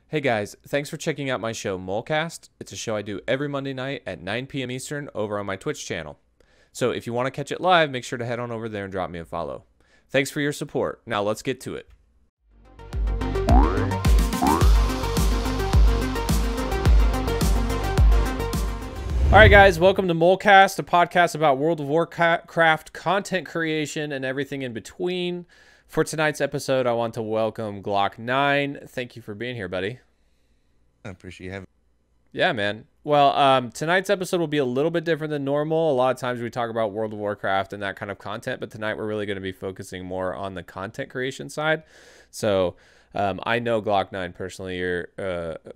Hey guys, thanks for checking out my show MOLECAST. It's a show I do every Monday night at 9 p.m. Eastern over on my Twitch channel. So if you want to catch it live, make sure to head on over there and drop me a follow. Thanks for your support. Now let's get to it. All right, guys, welcome to MOLECAST, a podcast about World of Warcraft content creation and everything in between. For tonight's episode, I want to welcome GL0CKN9NE. Thank you for being here, buddy. I appreciate having me. Yeah, man. Well, tonight's episode will be a little bit different than normal. A lot of times we talk about World of Warcraft and that kind of content, but tonight we're really going to be focusing more on the content creation side. So I know GL0CKN9NE personally. You're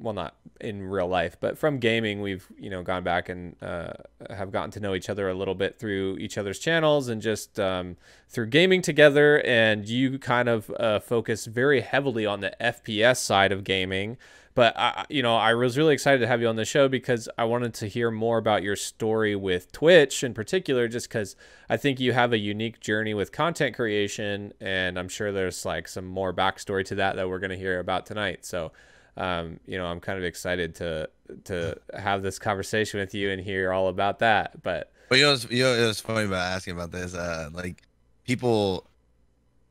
well, not in real life, but from gaming, we've gone back and have gotten to know each other a little bit through each other's channels and just through gaming together. And you kind of focus very heavily on the FPS side of gaming. But I was really excited to have you on the show because I wanted to hear more about your story with Twitch in particular, just because I think you have a unique journey with content creation, and I'm sure there's like some more backstory to that we're going to hear about tonight. So, I'm kind of excited to have this conversation with you and hear all about that. But it was funny about asking about this. Like people.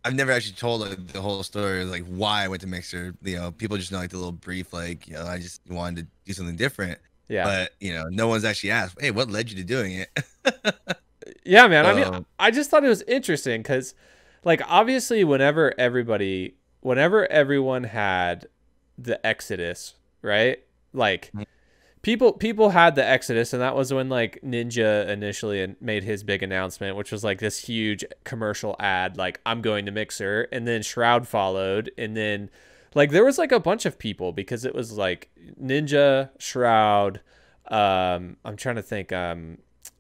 I've never actually told the whole story, like why I went to Mixer. People just know like the little brief, like I just wanted to do something different. Yeah. But no one's actually asked, hey, what led you to doing it? Yeah, man. I mean, I just thought it was interesting because, like, obviously, whenever everyone had the Exodus, right? Like, people had the Exodus, and that was when like Ninja initially made his big announcement, which was like this huge commercial ad, like I'm going to Mixer, and then Shroud followed, and then like there was like a bunch of people because it was like Ninja, Shroud. I'm trying to think.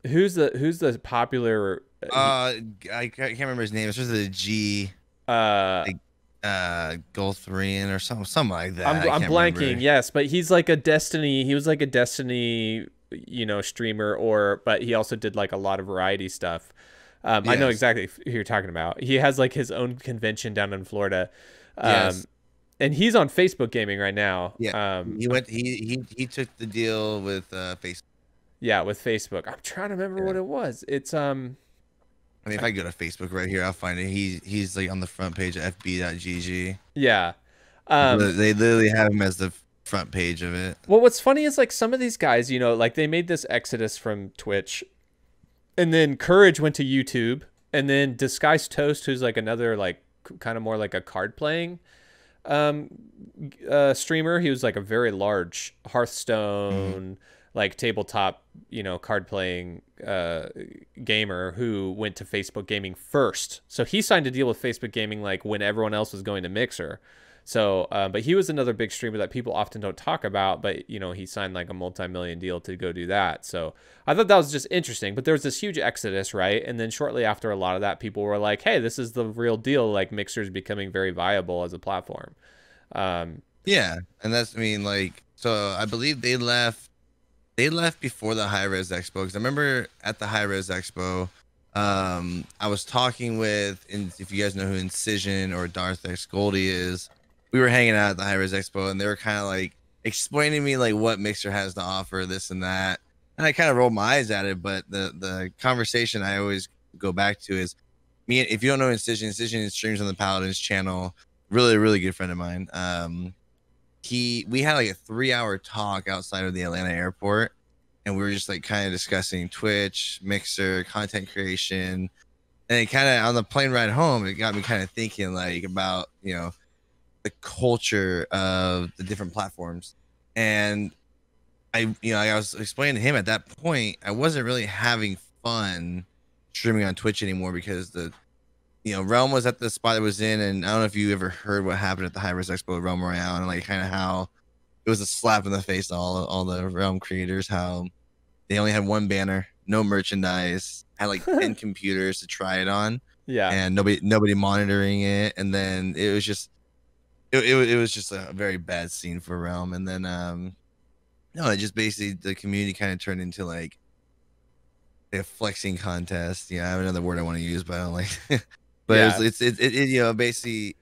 Who's the popular? I can't remember his name. It's just a G. Like, GL0CKN9NE or something like that. I'm blanking. Remember. Yes, but he's like a Destiny. He was like a Destiny, streamer, but he also did like a lot of variety stuff. Yes. I know exactly who you're talking about. He has like his own convention down in Florida. Yes. And he's on Facebook Gaming right now. Yeah. He took the deal with Facebook. Yeah, with Facebook. I'm trying to remember what it was. It's I mean, if I go to Facebook right here, I'll find it. He's like on the front page of fb.gg. Yeah. They literally have him as the front page of it. Well, what's funny is like some of these guys, like they made this exodus from Twitch, and then Courage went to YouTube, and then Disguised Toast, who's like another like kind of more like a card playing streamer. He was like a very large Hearthstone like tabletop, card playing gamer who went to Facebook Gaming first. So he signed a deal with Facebook Gaming like when everyone else was going to Mixer. So, but he was another big streamer that people often don't talk about, but he signed like a multi-million deal to go do that. So I thought that was just interesting, but there was this huge exodus, right? And then shortly after a lot of that, people were like, hey, this is the real deal. Like Mixer is becoming very viable as a platform. Yeah. And that's, so I believe they left before the hi-rez expo, because I remember at the hi-rez expo, I was talking with, if you guys know who Incision or Darth X Goldie is, we were hanging out at the hi-rez expo, and they were kind of like explaining to me like what Mixer has to offer, this and that, and I kind of rolled my eyes at it. But the conversation I always go back to is me. If you don't know Incision streams on the Paladins channel. Really good friend of mine. We had like a 3-hour talk outside of the Atlanta airport, and we were just like kind of discussing Twitch, Mixer, content creation, and it kind of on the plane ride home, it got me kind of thinking like about the culture of the different platforms. And I was explaining to him at that point I wasn't really having fun streaming on Twitch anymore because Realm was at the spot it was in, and I don't know if you ever heard what happened at the hi-rez expo at Realm Royale, and like kind of how it was a slap in the face to all the Realm creators, how they only had one banner, no merchandise, had like 10 computers to try it on, and nobody monitoring it, and then it was just a very bad scene for Realm. And then it just basically the community kind of turned into like a flexing contest. I have another word I want to use, but I don't like. But it's basically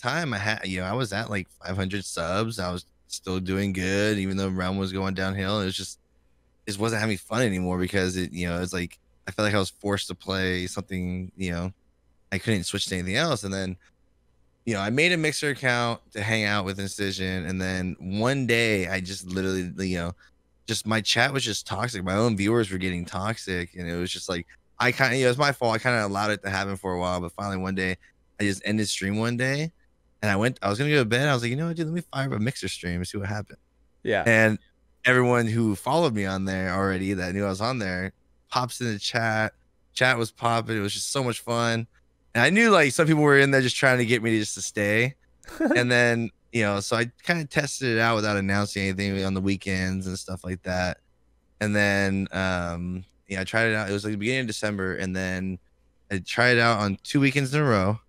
time I had I was at like 500 subs. I was still doing good, even though Realm was going downhill. It just wasn't having fun anymore because it's like I felt like I was forced to play something, I couldn't switch to anything else. And then, I made a Mixer account to hang out with Incision, and then one day I just literally, just my chat was just toxic. My own viewers were getting toxic, and it was just like I kind of, it's my fault. I kind of allowed it to happen for a while, but finally one day I just ended stream one day, and I was gonna go to bed. I was like, you know what, dude, let me fire up a Mixer stream and see what happened. Yeah. And everyone who followed me on there already that knew I was on there pops in the chat. Chat was popping. It was just so much fun. And I knew like some people were in there just trying to get me to just to stay. And then, so I kind of tested it out without announcing anything on the weekends and stuff like that. And then, I tried it out. It was like the beginning of December. And then I tried it out on 2 weekends in a row.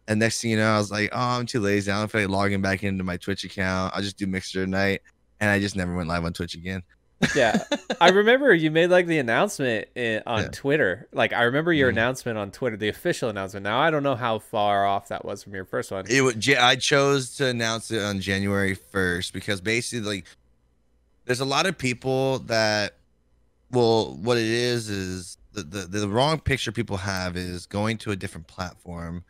And next thing you know, I was like, oh, I'm too lazy. I don't feel like logging back into my Twitch account. I'll just do Mixer at night. And I just never went live on Twitch again. Yeah. I remember you made like the announcement on Twitter. Like I remember your announcement on Twitter, the official announcement. Now I don't know how far off that was from your first one. I chose to announce it on January 1st because basically like there's a lot of people that what it is the wrong picture people have is going to a different platform.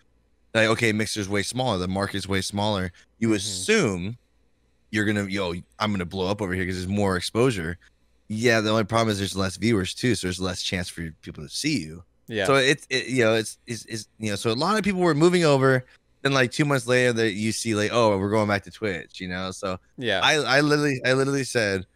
Like, okay, Mixer's way smaller, the market's way smaller. You assume you're gonna, I'm gonna blow up over here because there's more exposure. Yeah, the only problem is there's less viewers too, so there's less chance for people to see you. Yeah. So so a lot of people were moving over. Then like 2 months later, that you see like, oh, we're going back to Twitch. So yeah, I literally said,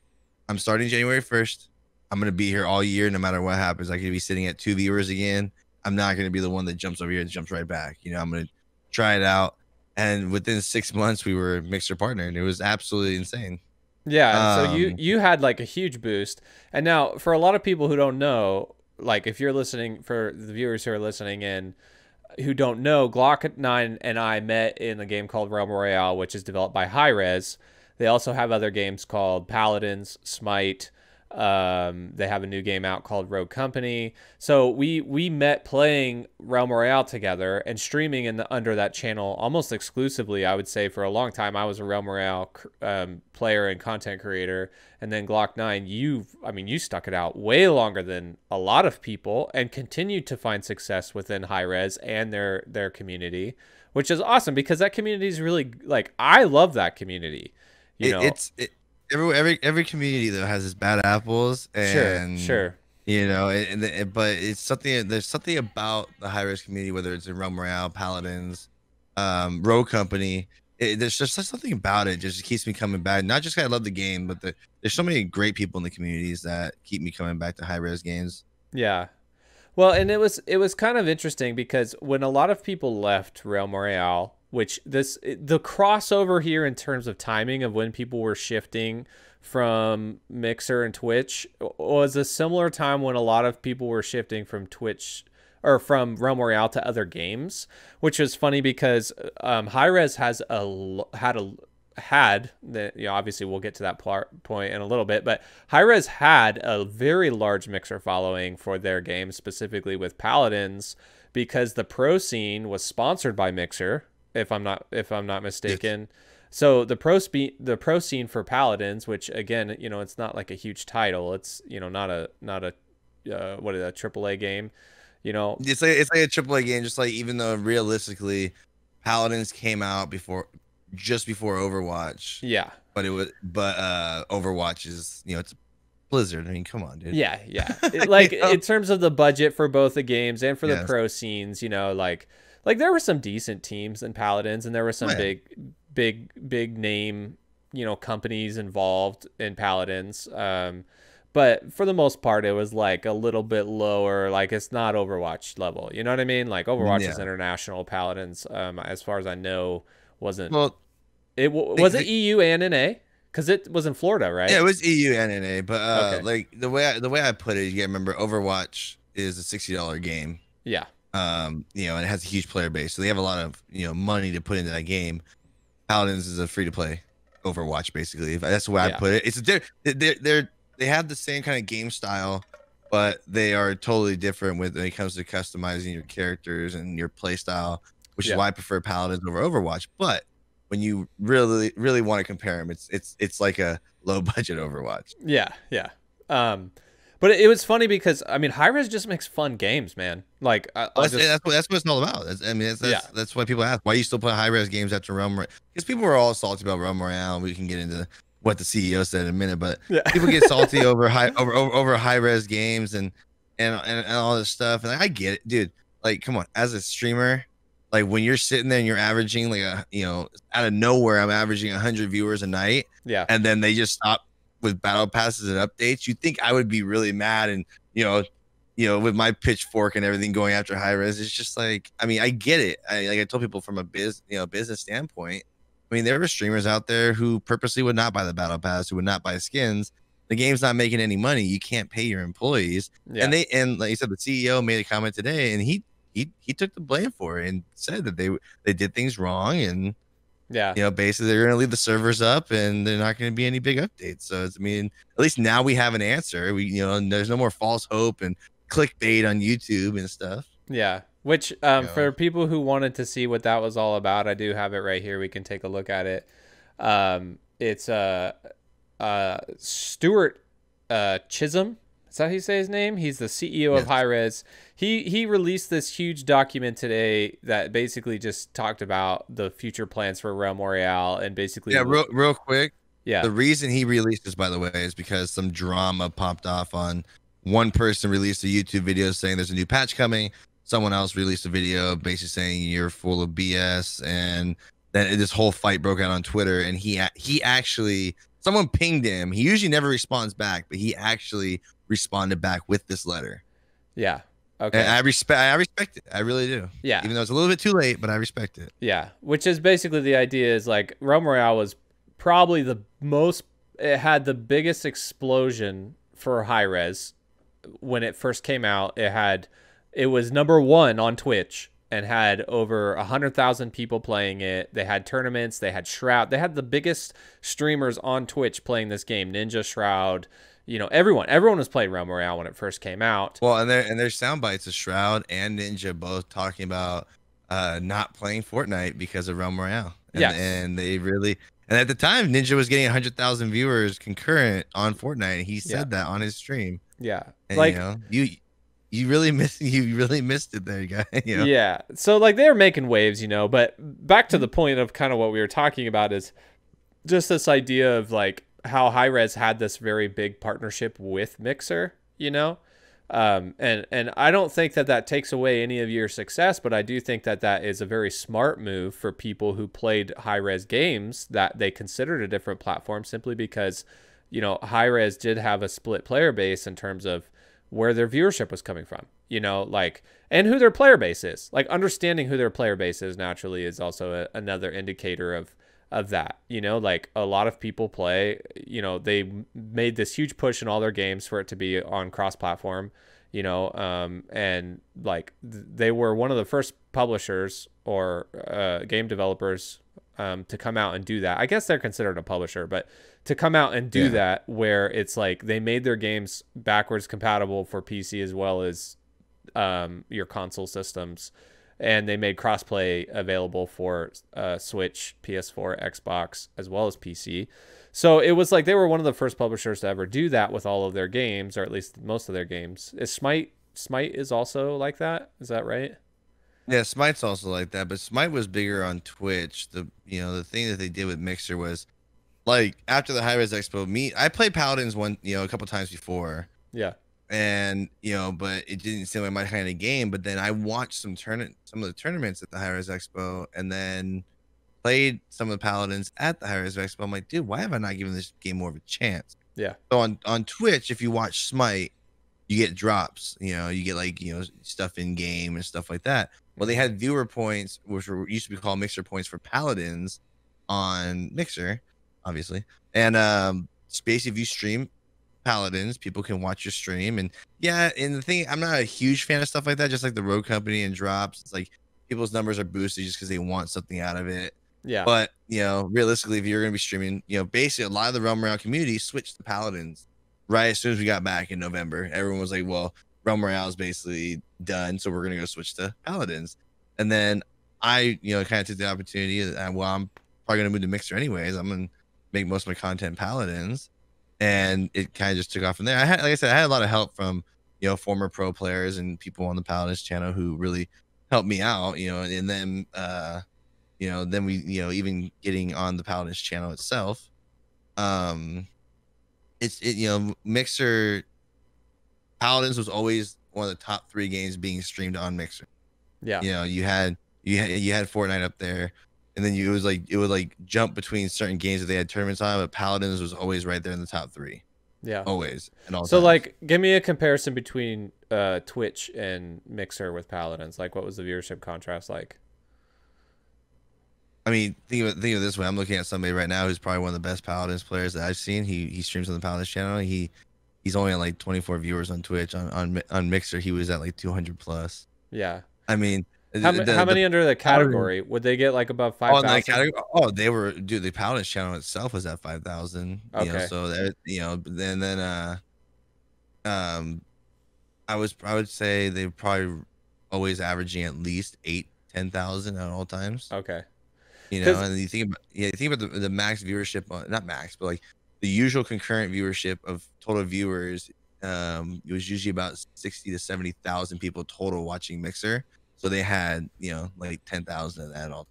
I'm starting January 1st. I'm gonna be here all year, no matter what happens. I could be sitting at 2 viewers again. I'm not gonna be the one that jumps over here and jumps right back. I'm gonna try it out. And within 6 months, we were Mixer partner, and it was absolutely insane. Yeah. So you had like a huge boost. And now for a lot of people who don't know, like if you're listening, for the viewers who are listening in who don't know, GL0CKN9NE and I met in a game called Realm Royale, which is developed by hi-rez. They also have other games called Paladins, Smite. They have a new game out called Rogue Company. So we met playing Realm Royale together and streaming under that channel almost exclusively. I would say for a long time I was a Realm Royale player and content creator, and then GL0CKN9NE, you stuck it out way longer than a lot of people and continued to find success within hi-rez and their community, which is awesome because that community is really like, I love that community. Every community though has its bad apples, and sure. But it's something. There's something about the hi-rez community, whether it's in Realm Royale, Paladins, Rogue Company. There's just something about it just keeps me coming back. Not just 'cause I love the game, but there's so many great people in the communities that keep me coming back to hi-rez games. Yeah. Well, and it was kind of interesting because when a lot of people left Realm Royale, which the crossover here in terms of timing of when people were shifting from Mixer and Twitch was a similar time when a lot of people were shifting from Twitch or from Realm Royale to other games, which was funny because hi-rez obviously we'll get to that point in a little bit, but hi-rez had a very large Mixer following for their game, specifically with Paladins, because the pro scene was sponsored by Mixer, if I'm not mistaken. Yes. So the pro scene for Paladins, which again, it's not like a huge title, it's not a AAA game, It's like a AAA game, just like, even though realistically Paladins came out just before Overwatch. Yeah. But Overwatch is, it's Blizzard. I mean, come on, dude. Yeah. Like in terms of the budget for both the games and for the pro scenes, like there were some decent teams in Paladins, and there were some big name, companies involved in Paladins. But for the most part, it was like a little bit lower. Like it's not Overwatch level. You know what I mean? Like Overwatch is international. Paladins, as far as I know, wasn't. Well, was it EU and NA? Because it was in Florida, right? Yeah, it was EU and NA. But like the way I put it, you gotta remember, Overwatch is a $60 game. Yeah. And it has a huge player base, so they have a lot of money to put into that game. Paladins is a free to play Overwatch, basically. That's the way I put it. It's they have the same kind of game style, but they are totally different when it comes to customizing your characters and your play style, which is why I prefer Paladins over Overwatch. But when you really want to compare them, it's like a low budget Overwatch. Yeah, yeah. Um, but it was funny because I mean, hi-rez just makes fun games, man. Like Well, I'll just that's what it's all about. I mean, yeah, that's why people ask why you still play high-res games after Realm Royale, because people were all salty about Realm Royale. And we can get into what the CEO said in a minute, but yeah, people get salty over high-res games and all this stuff. And I get it, dude. Like, come on, as a streamer, like when you're sitting there and you're averaging like out of nowhere, I'm averaging 100 viewers a night, yeah, and then they just stop with battle passes and updates. You think I would be really mad and with my pitchfork and everything going after hi-rez? It's just like, I mean, I get it. I told people from a business standpoint. I mean, there were streamers out there who purposely would not buy the battle pass, who would not buy skins. The game's not making any money. You can't pay your employees. yeah, And like you said, the CEO made a comment today, and he took the blame for it and said that they did things wrong, and yeah. basically they're going to leave the servers up and they're not going to be any big updates. So I mean, at least now we have an answer. There's no more false hope and clickbait on YouTube and stuff. Yeah. Which for people who wanted to see what that was all about, I do have it right here. We can take a look at it. It's Stuart Chisholm. Is that how you say his name? He's the CEO of hi-rez. He released this huge document today that basically just talked about the future plans for Realm Royale and basically real quick. Yeah. The reason he released this, by the way, is because some drama popped off on one person released a YouTube video saying there's a new patch coming. Someone else released a video basically saying you're full of BS, and then this whole fight broke out on Twitter. And he actually, someone pinged him. He usually never responds back, but he actually responded back with this letter. Yeah. Okay. And I respect it. I really do. Yeah. Even though it's a little bit too late, but I respect it. Yeah. Which is basically the idea is like Realm Royale was probably it had the biggest explosion for hi-rez when it first came out. It was #1 on Twitch and had over 100,000 people playing it. They had tournaments, they had Shroud, they had the biggest streamers on Twitch playing this game. Ninja, Shroud, everyone was playing Realm Royale when it first came out. Well, and there's sound bites of Shroud and Ninja both talking about not playing Fortnite because of Realm Royale. And they really, and at the time Ninja was getting 100,000 viewers concurrent on Fortnite. He said that on his stream. Yeah. And, like you really missed it there, guy. Yeah. So like they were making waves, but back to the point of kind of what we were talking about is just this idea of like how hi-rez had this very big partnership with Mixer, and I don't think that takes away any of your success, but I do think that is a very smart move for people who played hi-rez games that they considered a different platform, simply because hi-rez did have a split player base in terms of where their viewership was coming from, and who their player base is. Like understanding who their player base is naturally is also another indicator of that. Like a lot of people play, they made this huge push in all their games for it to be on cross-platform, and like they were one of the first publishers or game developers to come out and do that. I guess they're considered a publisher, but to come out and do that, where it's like they made their games backwards compatible for PC as well as your console systems, and they made crossplay available for Switch, PS4, Xbox, as well as PC. So it was like they were one of the first publishers to ever do that with all of their games, or at least most of their games. Is Smite is also like that? Is that right? Yeah, Smite's also like that, but Smite was bigger on Twitch. The thing that they did with Mixer was, like, after the hi-rez expo, I played Paladins a couple times before. Yeah. And but it didn't seem like my kind of game. But then I watched some of the tournaments at the hi-rez expo, and then played some of the Paladins at the hi-rez expo. I'm like, dude, why have I not given this game more of a chance? Yeah. So on Twitch, if you watch Smite, you get drops. You get like stuff in game and stuff like that. Well, they had viewer points, which used to be called Mixer points for Paladins on Mixer, obviously. And basically, if you stream Paladins, people can watch your stream. And the thing, I'm not a huge fan of stuff like that, just like the Rogue Company and drops. It's like people's numbers are boosted just because they want something out of it. Yeah. But realistically, if you're going to be streaming, basically a lot of the Realm Royale community switched to Paladins right as soon as we got back in November. Everyone was like, well, Realm Royale is basically done, so we're going to go switch to Paladins. And then I kind of took the opportunity, and while I'm probably gonna move to Mixer anyways. I'm gonna make most of my content Paladins, and it kind of just took off from there. I had, like I said, I had a lot of help from former pro players and people on the Paladins channel who really helped me out. And then then we even getting on the Paladins channel itself. Mixer Paladins was always one of the top 3 games being streamed on Mixer. Yeah. You had Fortnite up there, and then it would like jump between certain games that they had tournaments on, but Paladins was always right there in the top 3. Yeah. Always and all. So like, give me a comparison between Twitch and Mixer with Paladins. Like, what was the viewership contrast like? I mean, think of it this way. I'm looking at somebody right now who's probably one of the best Paladins players that I've seen. He streams on the Paladins channel. He's only at like 24 viewers on Twitch. On Mixer, he was at like 200 plus. Yeah. I mean, how many under the category would they get? Like above 5,000? They were, dude. The Paladins channel itself was at 5,000. Okay. So that I would say they probably always averaging at least 8-10,000 at all times. Okay. And you think about the max viewership, not max, but like the usual concurrent viewership of total viewers. It was usually about 60 to 70,000 people total watching Mixer. So they had, like 10,000 of that all.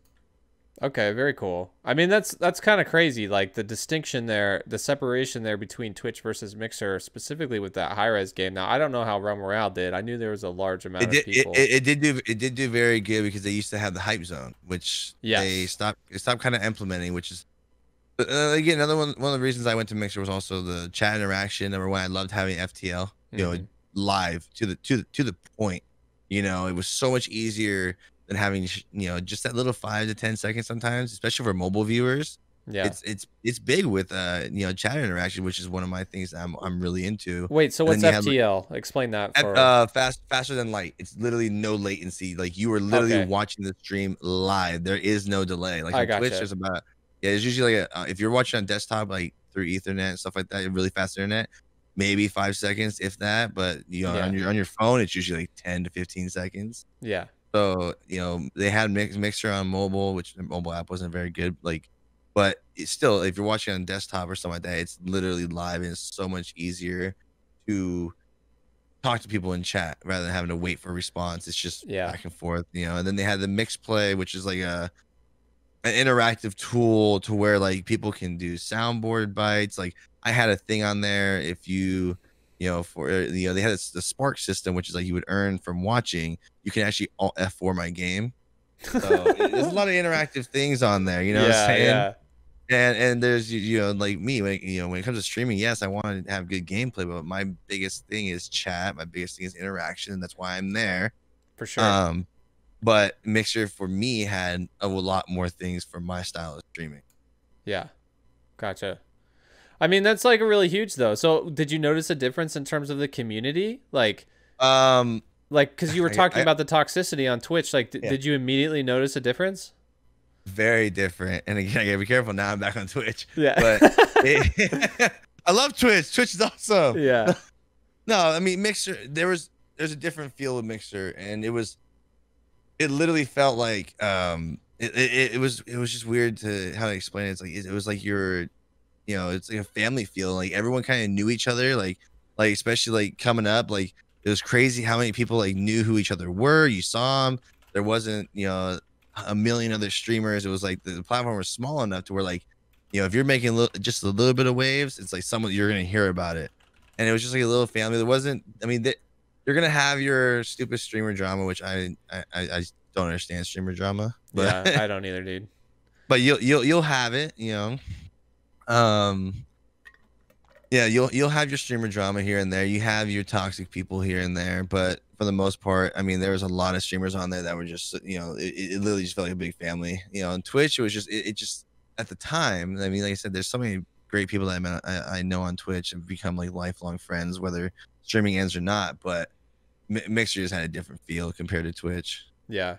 Okay, very cool. I mean, that's kind of crazy. Like the distinction there, the separation there between Twitch versus Mixer, specifically with that hi-rez game. Now, I don't know how Realm Royale did. I knew there was a large amount of people. It did do very good because they used to have the hype zone, which they stopped kind of implementing, which is again another one of the reasons I went to Mixer was also the chat interaction. Number one, I loved having FTL, live to the point. It was so much easier than having just that little 5 to 10 seconds sometimes, especially for mobile viewers. Yeah, it's big with chat interaction, which is one of my things that I'm really into. Wait, so what's FTL? Explain that. Faster than light. It's literally no latency. Like you are literally watching the stream live. There is no delay. Like on Twitch, there's it's usually like if you're watching on desktop, like through Ethernet and stuff like that, really fast internet, maybe 5 seconds if that. But on your phone, it's usually like 10 to 15 seconds. Yeah. So they had Mixer on mobile, which the mobile app wasn't very good. But it's still, if you're watching on desktop or something like that, it's literally live and it's so much easier to talk to people in chat rather than having to wait for a response. It's just back and forth, And then they had the Mix Play, which is like an interactive tool to where like people can do soundboard bites. Like I had a thing on there if you they had the Spark system, which is like you would earn from watching. You can actually alt F4 my game. So there's a lot of interactive things on there, what I'm saying? Yeah. And there's like me when it comes to streaming, yes, I want to have good gameplay, but my biggest thing is chat. My biggest thing is interaction, and that's why I'm there. For sure. But Mixer for me had a lot more things for my style of streaming. Yeah. Gotcha. I mean, that's like really huge though. So did you notice a difference in terms of the community? Like because you were talking about the toxicity on Twitch, like did you immediately notice a difference? Very different. And again, I gotta be careful now. I'm back on Twitch. Yeah. But I love Twitch. Twitch is awesome. Yeah. No, I mean Mixer, there's a different feel with Mixer, and it literally felt like it was just weird to how to explain it. It's like it was like you're it's like a family feel. Like everyone kind of knew each other, like especially like coming up, like it was crazy how many people like knew who each other were. You saw them. There wasn't a million other streamers. It was like the platform was small enough to where like if you're making just a little bit of waves, it's like someone you're gonna hear about it. And it was just like a little family. There wasn't. I mean, you're gonna have your stupid streamer drama, which I don't understand streamer drama. But, yeah, I don't either, dude. But you'll have it, you'll have your streamer drama here and there. You have your toxic people here and there, but for the most part, I mean, there was a lot of streamers on there that were just, it literally just felt like a big family. On Twitch, it was just, it just at the time. I mean, like I said, there's so many great people that I know on Twitch and become like lifelong friends, whether streaming ends or not. But Mixer just had a different feel compared to Twitch. Yeah.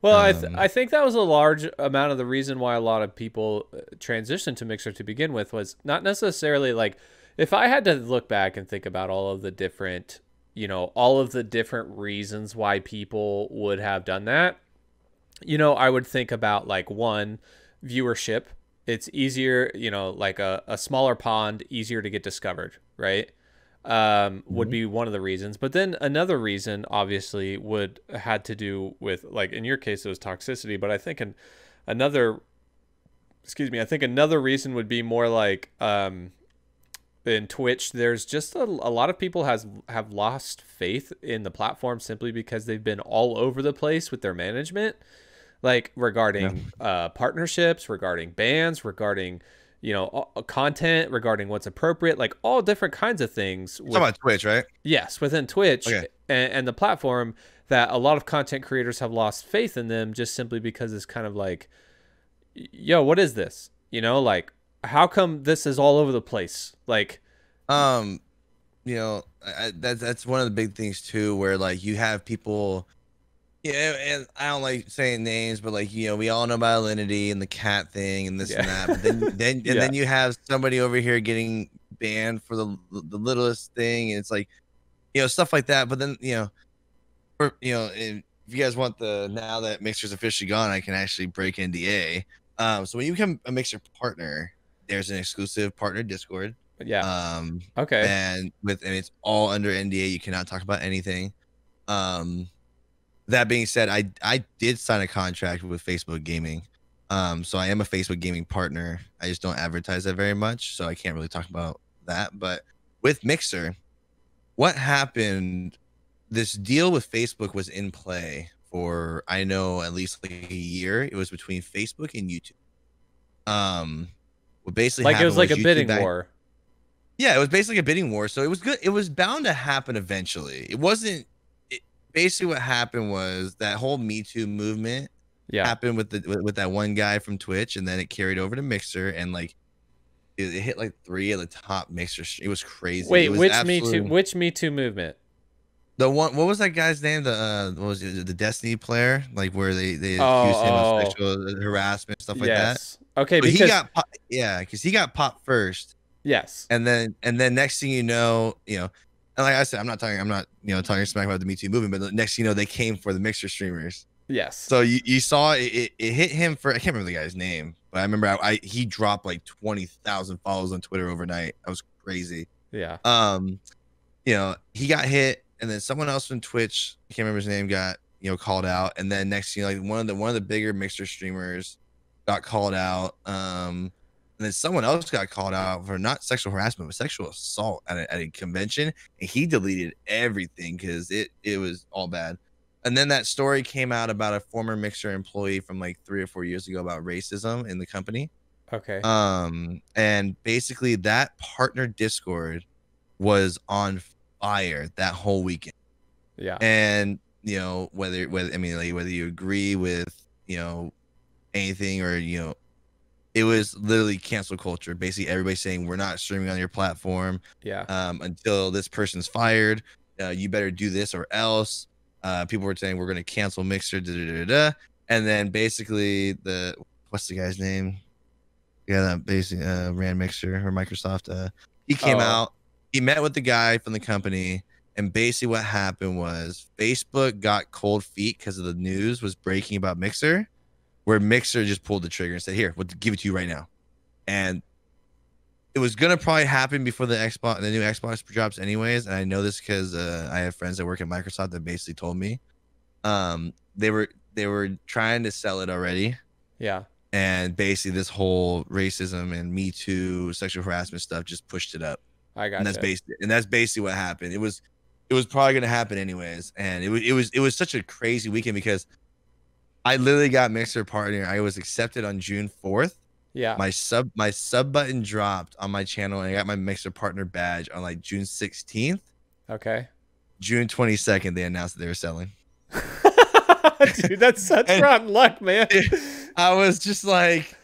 Well, I think that was a large amount of the reason why a lot of people transitioned to Mixer to begin with was not necessarily like, if I had to look back and think about all of the different, reasons why people would have done that, I would think about like one, viewership. It's easier, you know, like a smaller pond, easier to get discovered, right? Would Mhm. be one of the reasons. But then another reason, obviously, would had to do with, like, in your case, it was toxicity. But I think another, excuse me, I think another reason would be more like in Twitch. There's just a lot of people have lost faith in the platform simply because they've been all over the place with their management, like Yeah. regarding partnerships, regarding bans, regarding, you know, content, regarding what's appropriate, like all different kinds of things You're talking with, about Twitch, right? yes, within Twitch Okay. and the platform, that a lot of content creators have lost faith in them just simply because it's kind of like, yo, what is this? You know, like, how come this is all over the place? Like, Um, that's one of the big things too, where like you have people. Yeah, and I don't like saying names, but like we all know about Alinity and the cat thing and this yeah, and that. But then yeah, you have somebody over here getting banned for the littlest thing, and it's like stuff like that. But then if you guys want the now that Mixer's officially gone, I can actually break NDA. So when you become a Mixer partner, there's an exclusive partner Discord. yeah. Um, Okay, and it's all under NDA. You cannot talk about anything. Um, that being said, I did sign a contract with Facebook Gaming. So I am a Facebook Gaming partner. I just don't advertise that very much, so I can't really talk about that. But with Mixer, what happened? This deal with Facebook was in play for I know at least like a year. It was between Facebook and YouTube. What basically like it was happened like was a YouTube bidding back. war. Yeah, it was basically a bidding war. So it was good. It was bound to happen eventually. It wasn't. Basically, what happened was that whole Me Too movement Yeah. happened with that one guy from Twitch, and then it carried over to Mixer, and like it hit like 3 of the top Mixer. It was crazy. It Wait, was absolutely which Me Too movement? the one. What was that guy's name? The what was it? The Destiny player, like where they Oh, accused him of oh, sexual harassment, stuff like that. yes. Okay, But he because got yeah, because he got popped first, yes, and then next thing and like I said, I'm not talking smack about the Me Too movement, but the next thing they came for the Mixer streamers. yes, So you saw it hit him for I can't remember the guy's name, but I remember he dropped like 20,000 followers on Twitter overnight. That was crazy. yeah. Um, he got hit, and then someone else from Twitch, I can't remember his name, got called out, and then next like one of the bigger Mixer streamers got called out. And then someone else got called out for not sexual harassment, but sexual assault at a convention, and he deleted everything because it was all bad. And then that story came out about a former Mixer employee from like 3 or 4 years ago about racism in the company. Okay, And basically that partner Discord was on fire that whole weekend. yeah, And whether I mean like whether you agree with anything or it was literally cancel culture. Basically, everybody saying we're not streaming on your platform yeah. until this person's fired. You better do this or else. People were saying we're going to cancel Mixer. Da, da, da, da. And then basically what's the guy's name? Yeah, that basically ran Mixer or Microsoft. He came Oh, out. He met with the guy from the company, and basically what happened was Facebook got cold feet because of the news was breaking about Mixer, where Mixer just pulled the trigger and said, "Here, we'll give it to you right now." And it was gonna probably happen before the new Xbox drops, anyways. And I know this because I have friends that work at Microsoft that basically told me, they were trying to sell it already, yeah. and basically this whole racism and Me Too, sexual harassment stuff just pushed it up, I and gotcha. that's basically what happened. It was probably gonna happen anyways, and it was such a crazy weekend because I literally got Mixer partner. I was accepted on June 4th. Yeah. My sub button dropped on my channel, and I got my Mixer partner badge on like June 16th. Okay. June 22nd, they announced that they were selling. Dude, that's such And rotten luck, man. I was just like,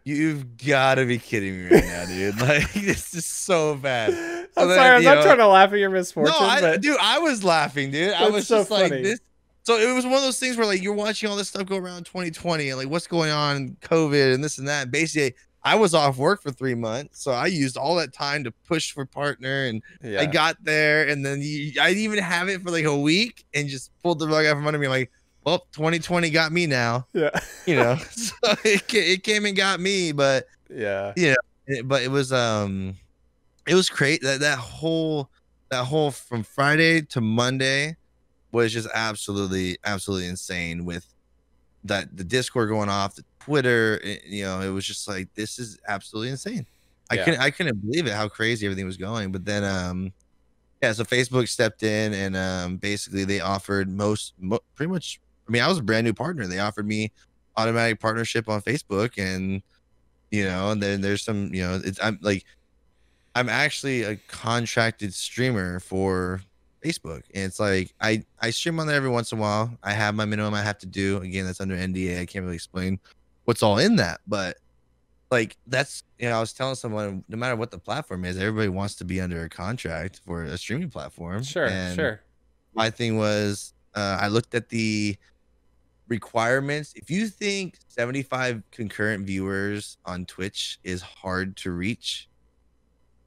you've got to be kidding me right now, dude. Like, this is so bad. So I'm then, sorry, I'm not trying to laugh at your misfortune, but dude, I was laughing, dude. I that's was so just like funny. this. So it was one of those things where like you're watching all this stuff go around 2020 and like what's going on, COVID and this and that. Basically, I was off work for 3 months, so I used all that time to push for partner, and I Yeah. got there, and then I didn't even have it for like a week, and just pulled the rug out from under me. I'm like, well, 2020 got me now, Yeah. you know. So it came and got me, but Yeah. yeah, but it was great. That whole from Friday to Monday was just absolutely insane with that the Discord going off, the Twitter, you know, it was just like this is absolutely insane. Yeah. I couldn't believe it how crazy everything was going. But then yeah, so Facebook stepped in and basically they offered pretty much. I mean, I was a brand new partner. They offered me automatic partnership on Facebook, and you know, and then there's some, you know, I'm actually a contracted streamer for Facebook, and it's like I stream on there every once in a while. I have my minimum I have to do. Again, that's under NDA. I can't really explain what's all in that, but like that's, you know, I was telling someone no matter what the platform is, everybody wants to be under a contract for a streaming platform. Sure. And Sure. my thing was I looked at the requirements. If you think 75 concurrent viewers on Twitch is hard to reach,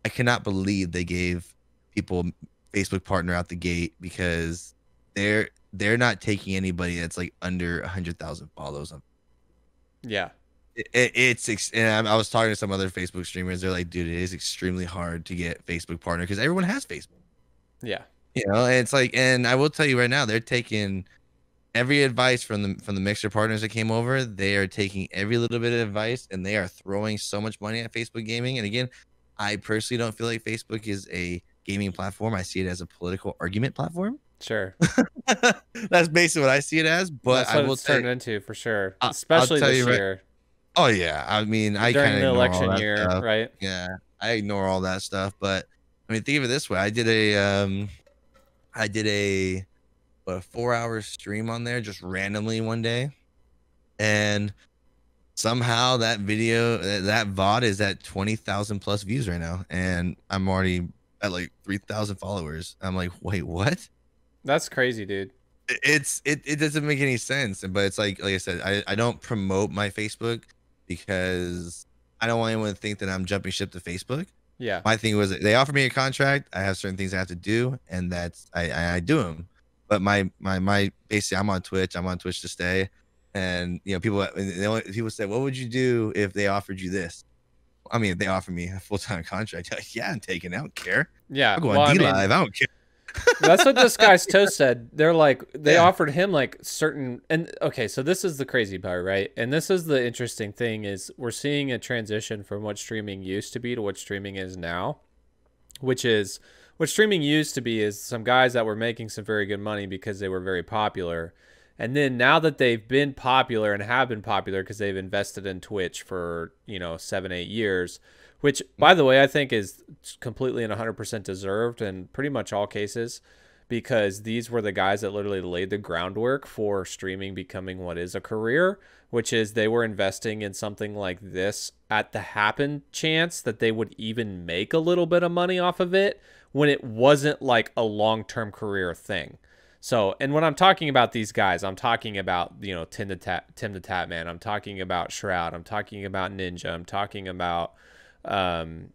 I cannot believe they gave people Facebook partner out the gate because they're not taking anybody that's like under 100,000 follows on. Yeah. And I was talking to some other Facebook streamers. They're like, dude, it is extremely hard to get Facebook partner because everyone has Facebook. Yeah. You know, and it's like, and I will tell you right now, they're taking every advice from the Mixer partners that came over. They are taking every little bit of advice and they are throwing so much money at Facebook gaming. And again, I personally don't feel like Facebook is a gaming platform. I see it as a political argument platform. Sure. That's basically what I see it as. But That's I what will it's say, turned into for sure, I'll especially tell this you right. year Oh yeah, I mean, I during kind of the ignore all election that year, stuff. right? Yeah, I ignore all that stuff. But I mean, think of it this way: I did a 4-hour stream on there just randomly one day, and somehow that video, that VOD is at 20,000 plus views right now, and I'm already at like 3,000 followers. I'm like, wait, what? That's crazy, dude. It doesn't make any sense. But it's like I said, I don't promote my Facebook because I don't want anyone to think that I'm jumping ship to Facebook. Yeah. My thing was they offered me a contract. I have certain things I have to do, and that's I do them. But my basically I'm on Twitch. I'm on Twitch to stay. And you know, people say, what would you do if they offered you this? I mean, if they offered me a full-time contract, like, yeah, I'm taking it. I don't care. Yeah. I'll go Well, on I D mean, Live. I don't care. that's what this guy's toast said. They're like, they Yeah. offered him like certain, and okay, so this is the crazy part, right? And this is the interesting thing is we're seeing a transition from what streaming used to be to what streaming is now, which is what streaming used to be is some guys that were making some very good money because they were very popular. And then now that they've been popular and have been popular because they've invested in Twitch for, 7, 8 years, which, by the way, I think is completely and 100% deserved in pretty much all cases because these were the guys that literally laid the groundwork for streaming becoming what is a career, which is they were investing in something like this at the happen chance that they would even make a little bit of money off of it when it wasn't like a long-term career thing. So, and when I'm talking about these guys, I'm talking about, Tim the Tatman. I'm talking about Shroud. I'm talking about Ninja. I'm talking about the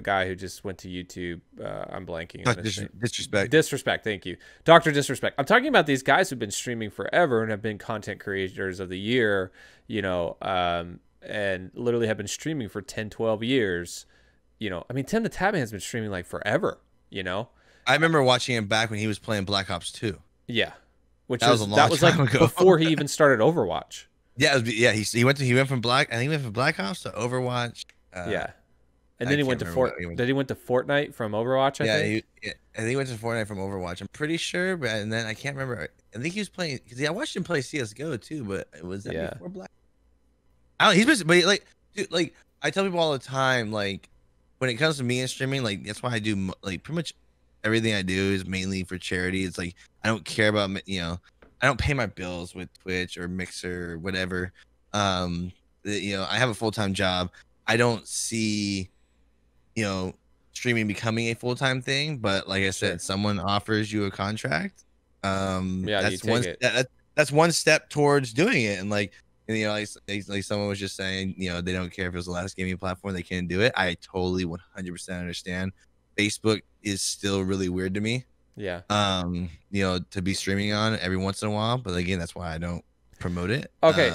guy who just went to YouTube. I'm blanking on his name. Disrespect. Disrespect. Thank you. Dr. Disrespect. I'm talking about these guys who've been streaming forever and have been content creators of the year, and literally have been streaming for 10, 12 years. I mean, Tim the Tatman has been streaming like forever, I remember watching him back when he was playing Black Ops 2. Yeah. That was like ago. before he even started Overwatch. Yeah, he went from Black Ops to Overwatch. Yeah. And then he went to Did he went to Fortnite from Overwatch, I think? I think he went to Fortnite from Overwatch. I'm pretty sure, but and then I can't remember. I think he was playing because I watched him play CS:GO too, but was that before Black? I don't know, but dude, like I tell people all the time, like when it comes to me and streaming, like that's why I do like pretty much everything I do is mainly for charity. It's like I don't care about I don't pay my bills with Twitch or Mixer or whatever. I have a full-time job. I don't see streaming becoming a full-time thing, but like I said, someone offers you a contract. That's that's one step towards doing it. And like someone was just saying, they don't care if it was the last gaming platform, they can't do it. I totally 100% understand. Facebook is still really weird to me. Yeah. To be streaming on every once in a while. But again, that's why I don't promote it. Okay.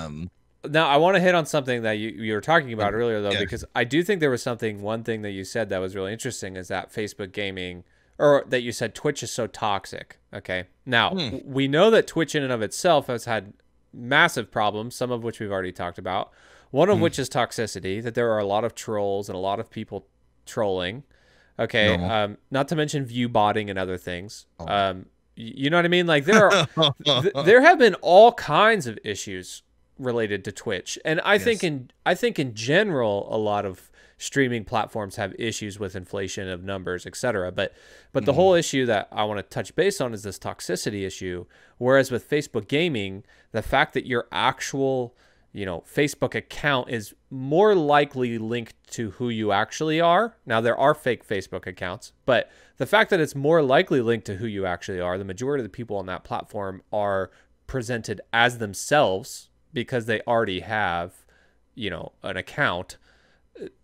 Now I want to hit on something that you were talking But about earlier though, yeah. because I do think there was one thing that you said that was really interesting is that Facebook gaming, or that you said Twitch is so toxic. Okay. Now Hmm. we know that Twitch in and of itself has had massive problems, some of which we've already talked about. One of Hmm. which is toxicity, that there are a lot of trolls and a lot of people trolling. Okay. Normal. Not to mention view botting and other things. Oh my You know what I mean? Like there are, God. there have been all kinds of issues related to Twitch, and Yes. I think in general a lot of streaming platforms have issues with inflation of numbers, etc. But the Hmm. whole issue that I want to touch base on is this toxicity issue. Whereas with Facebook gaming, the fact that your actual Facebook account is more likely linked to who you actually are. Now, there are fake Facebook accounts, but the fact that it's more likely linked to who you actually are, the majority of the people on that platform are presented as themselves because they already have, an account.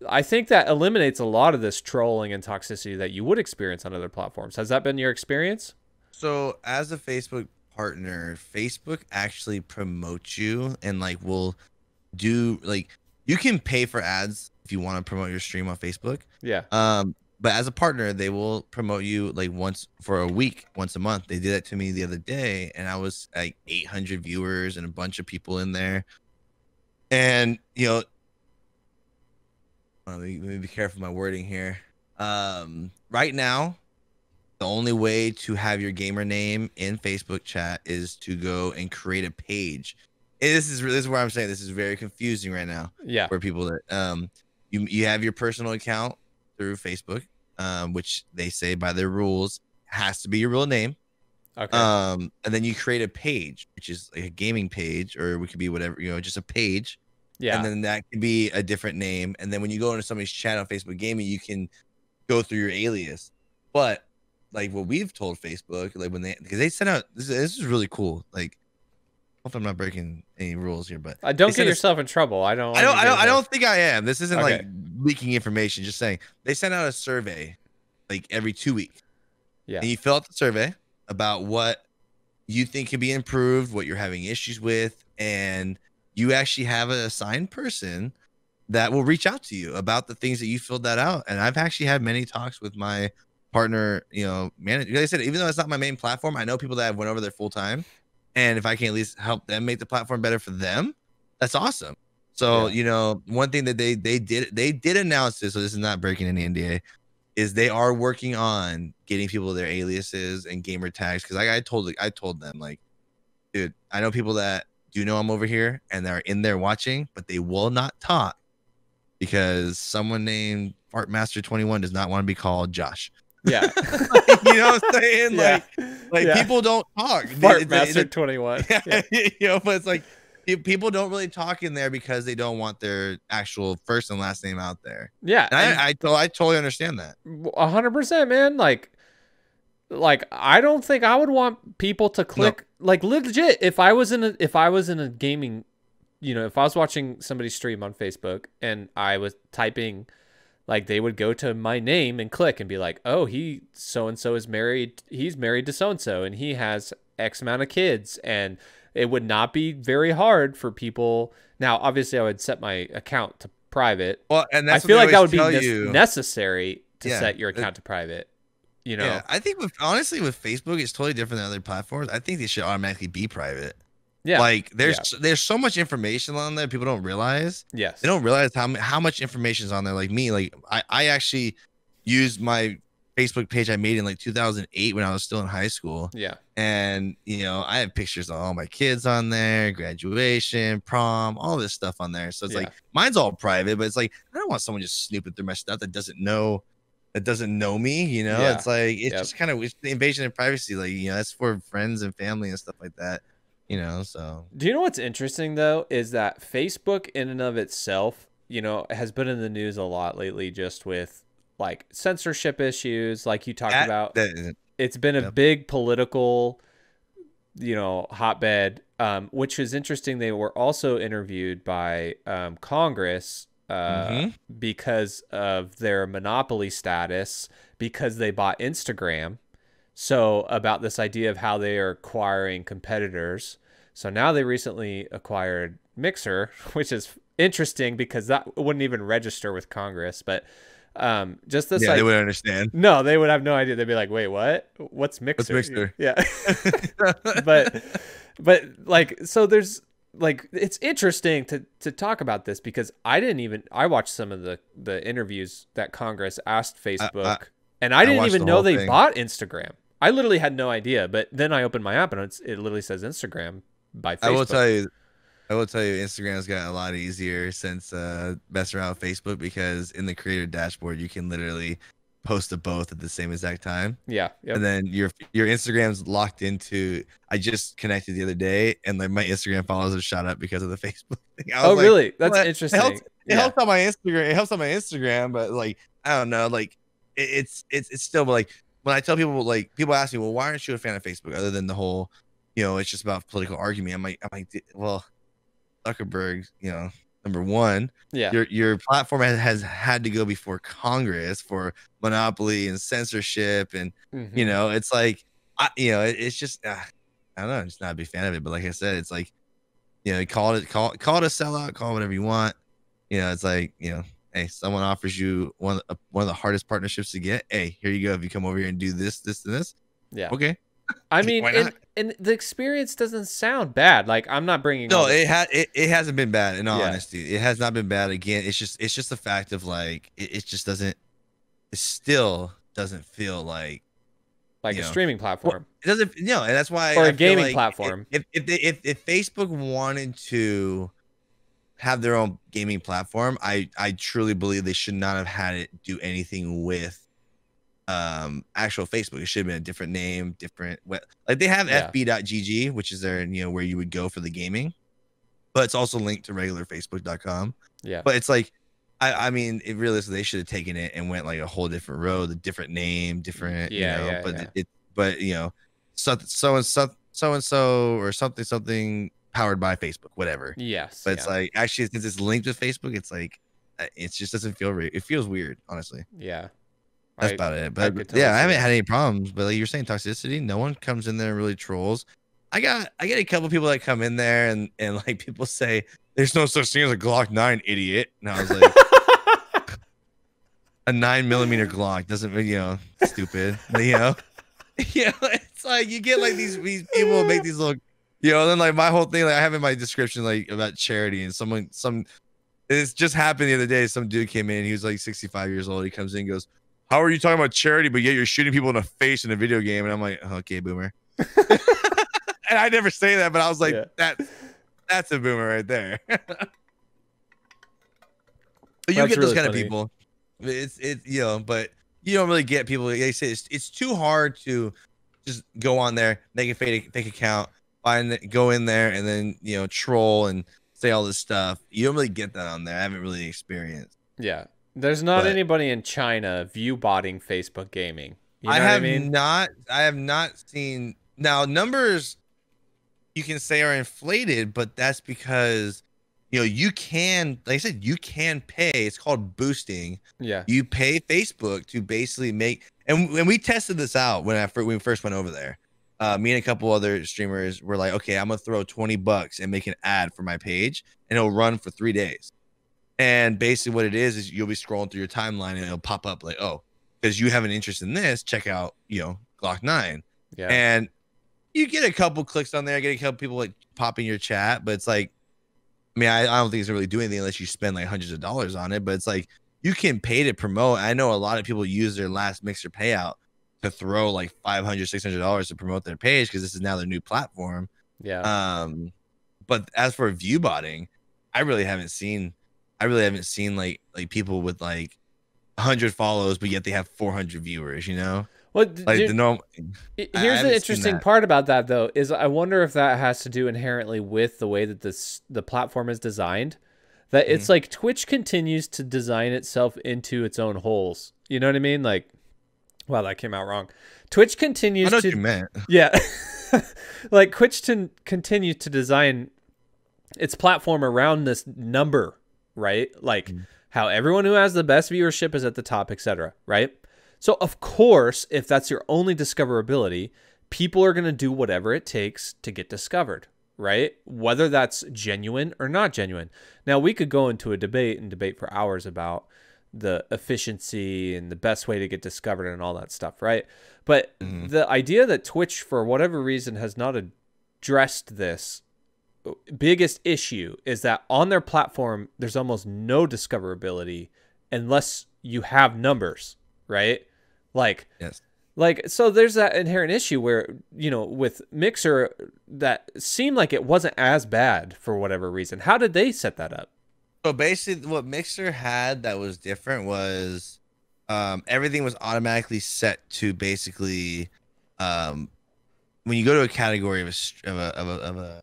I think that eliminates a lot of this trolling and toxicity that you would experience on other platforms. Has that been your experience? So as a Facebook partner, Facebook actually promotes you and like will do like you can pay for ads if you want to promote your stream on Facebook. Yeah. But as a partner, they will promote you like once for a week, once a month. They did that to me the other day, and I was like 800 viewers and a bunch of people in there. And let me be careful with my wording here. Right now, the only way to have your gamer name in Facebook chat is to go and create a page. And this is where I'm saying this is very confusing right now Yeah. for people that you have your personal account through Facebook, which they say by their rules has to be your real name. Okay. And then you create a page, which is like a gaming page, or it could be whatever, just a page. And Yeah. then that could be a different name. And then when you go into somebody's chat on Facebook Gaming, you can go through your alias. But like what we've told Facebook, like because they sent out this is really cool. Like, hopefully I'm not breaking any rules here, but Don't get yourself in trouble. I don't want you to get I yourself. don't think I am. This isn't Okay. like leaking information. Just saying they sent out a survey like every 2 weeks, Yeah. and you fill out the survey about what you think can be improved, what you're having issues with, and you actually have an assigned person that will reach out to you about the things that you filled that out. And I've actually had many talks with my partner, manager. Like I said, even though it's not my main platform, I know people that have went over there full time. And if I can at least help them make the platform better for them, that's awesome. So, Yeah. one thing that they did announce this, so this is not breaking any NDA, is they are working on getting people their aliases and gamer tags. Cause I told them like, dude, I know people that do know I'm over here and they're in there watching, but they will not talk because someone named Fartmaster21 does not want to be called Josh. Yeah. You know what I'm saying? Yeah. Like Yeah. people don't talk. Master 21. Yeah. But it's like people don't really talk in there because they don't want their actual first and last name out there. Yeah. And I totally understand that. 100%, man. Like I don't think I would want people to click like legit if I was in a gaming, if I was watching somebody stream on Facebook and I was typing, like they would go to my name and click and be like, oh, he so and so is married, he's married to so and so and he has X amount of kids, and it would not be very hard for people. Now obviously I would set my account to private. Well, and that's I feel like that would be you. necessary to set your account to private. Yeah, I think honestly with Facebook, it's totally different than other platforms. I think they should automatically be private. Yeah. Like there's so much information on there people don't realize. Yes. They don't realize how much information is on there. Like me, like I actually used my Facebook page I made in like 2008 when I was still in high school. Yeah. And I have pictures of all my kids on there, graduation, prom, all this stuff on there. So it's like mine's all private, but it's like I don't want someone just snooping through my stuff that doesn't know me. It's like it's just kind of the invasion of privacy. Like that's for friends and family and stuff like that. So do you know what's interesting though is that Facebook in and of itself, has been in the news a lot lately, just with like censorship issues, like you talked about. It's been a big political, hotbed. Which is interesting. They were also interviewed by Congress because of their monopoly status, because they bought Instagram. So about this idea of how they are acquiring competitors. So now they recently acquired Mixer, which is interesting because that wouldn't even register with Congress. But just this Yeah, they idea. would understand. No, they would have no idea. They'd be like, "Wait, what? What's What's Mixer?" Mixer? Yeah, but like, so there's like, it's interesting to talk about this because I watched some of the interviews that Congress asked Facebook, and I didn't watched even the know whole they thing. bought Instagram. I literally had no idea, but then I opened my app and it literally says Instagram by Facebook. I will tell you, Instagram's gotten a lot easier since messing around with Facebook, because in the creator dashboard you can literally post to both at the same exact time. Yeah, yep. And then your Instagram's locked into. I just connected the other day, and like my Instagram followers have shot up because of the Facebook thing. I was like, really? That's what? interesting. It helps on my Instagram. It helps on my Instagram, but like I don't know, like it's still, but like when I tell people, like people ask me, well, why aren't you a fan of Facebook other than the whole, it's just about political argument. I'm like, well, Zuckerberg, number one, Yeah, your platform has had to go before Congress for monopoly and censorship, and it's like, it's just I don't know, I'm just not a big fan of it. But like I said, it's like, call it a sellout, call it whatever you want. It's like, hey, someone offers you one of the hardest partnerships to get. Hey, here you go. If you come over here and do this, this, and this, yeah. okay. I mean, and the experience doesn't sound bad. Like, I'm not bringing. No, it hasn't been bad. In all honesty, it has not been bad. Again, it's just the fact of like it just doesn't. It still doesn't feel like a streaming platform. Well, it doesn't. And that's why. Or a gaming platform. If Facebook wanted to have their own gaming platform, I truly believe they should not have had it do anything with actual Facebook. It should have been a different name, different, like they have fb.gg, which is their, where you would go for the gaming, but it's also linked to regular facebook.com. Yeah, but it's like, I mean, it realistically, they should have taken it and went like a whole different road, a different name, different, but so and so or something powered by Facebook, whatever. Yes, but it's like, actually, since it's linked with Facebook, it's like, it just doesn't feel right. It feels weird, honestly. Yeah. That's about it. But totally, I haven't had any problems. But like you're saying, toxicity, no one comes in there and really trolls. I get a couple people that come in there and like people say there's no such thing as a Glock 9, idiot. And I was like, a 9mm Glock doesn't, stupid. But, it's like you get like these people make these little, then like my whole thing, like I have in my description like about charity, and it's just happened the other day. Some dude came in, he was like 65 years old. He comes in and goes, how are you talking about charity, but yet you're shooting people in the face in a video game? And I'm like, okay, boomer. And I never say that, but I was like, that's a boomer right there. But you get those kind of people. It's but you don't really get people. They say it's too hard to just go on there, make a fake account, go in there, and then troll and say all this stuff. You don't really get that on there. I haven't really experienced. Yeah. There's not anybody in China view-botting Facebook gaming. You know I have not seen. Now, numbers you can say are inflated, but that's because you can, like I said, you can pay. It's called boosting. Yeah. You pay Facebook to basically make, and when we tested this out when we first went over there, me and a couple other streamers were like, okay, I'm gonna throw $20 and make an ad for my page, and it'll run for 3 days. And basically what it is you'll be scrolling through your timeline and it'll pop up like, oh, because you have an interest in this, check out, Glock 9. Yeah. And you get a couple clicks on there, get a couple people like popping your chat, but it's like, I mean, I don't think it's really doing anything unless you spend like hundreds of dollars on it, but it's like, you can pay to promote. I know a lot of people use their last Mixer payout to throw like $500, $600 to promote their page because this is now their new platform. Yeah. But as for view botting, I really haven't seen like people with like 100 follows, but yet they have 400 viewers, Well, like the normal. Here's the interesting part about that, though, is I wonder if that has to do inherently with the way that the platform is designed. That it's like Twitch continues to design itself into its own holes. You know what I mean? Like, wow, that came out wrong. Twitch continues I know what you meant. Yeah. Like Twitch continues to design its platform around this number, right? Like how everyone who has the best viewership is at the top, etc. Right? So of course, if that's your only discoverability, people are going to do whatever it takes to get discovered, right? Whether that's genuine or not genuine. Now, we could go into a debate and debate for hours about the efficiency and the best way to get discovered and all that stuff, right? But the idea that Twitch, for whatever reason, has not addressed this biggest issue is that on their platform, there's almost no discoverability unless you have numbers, right? Like, Yes. like, so there's that inherent issue where, you know, with Mixer, that seemed like it wasn't as bad for whatever reason. How did they set that up? So basically, what Mixer had that was different was everything was automatically set to basically when you go to a category of a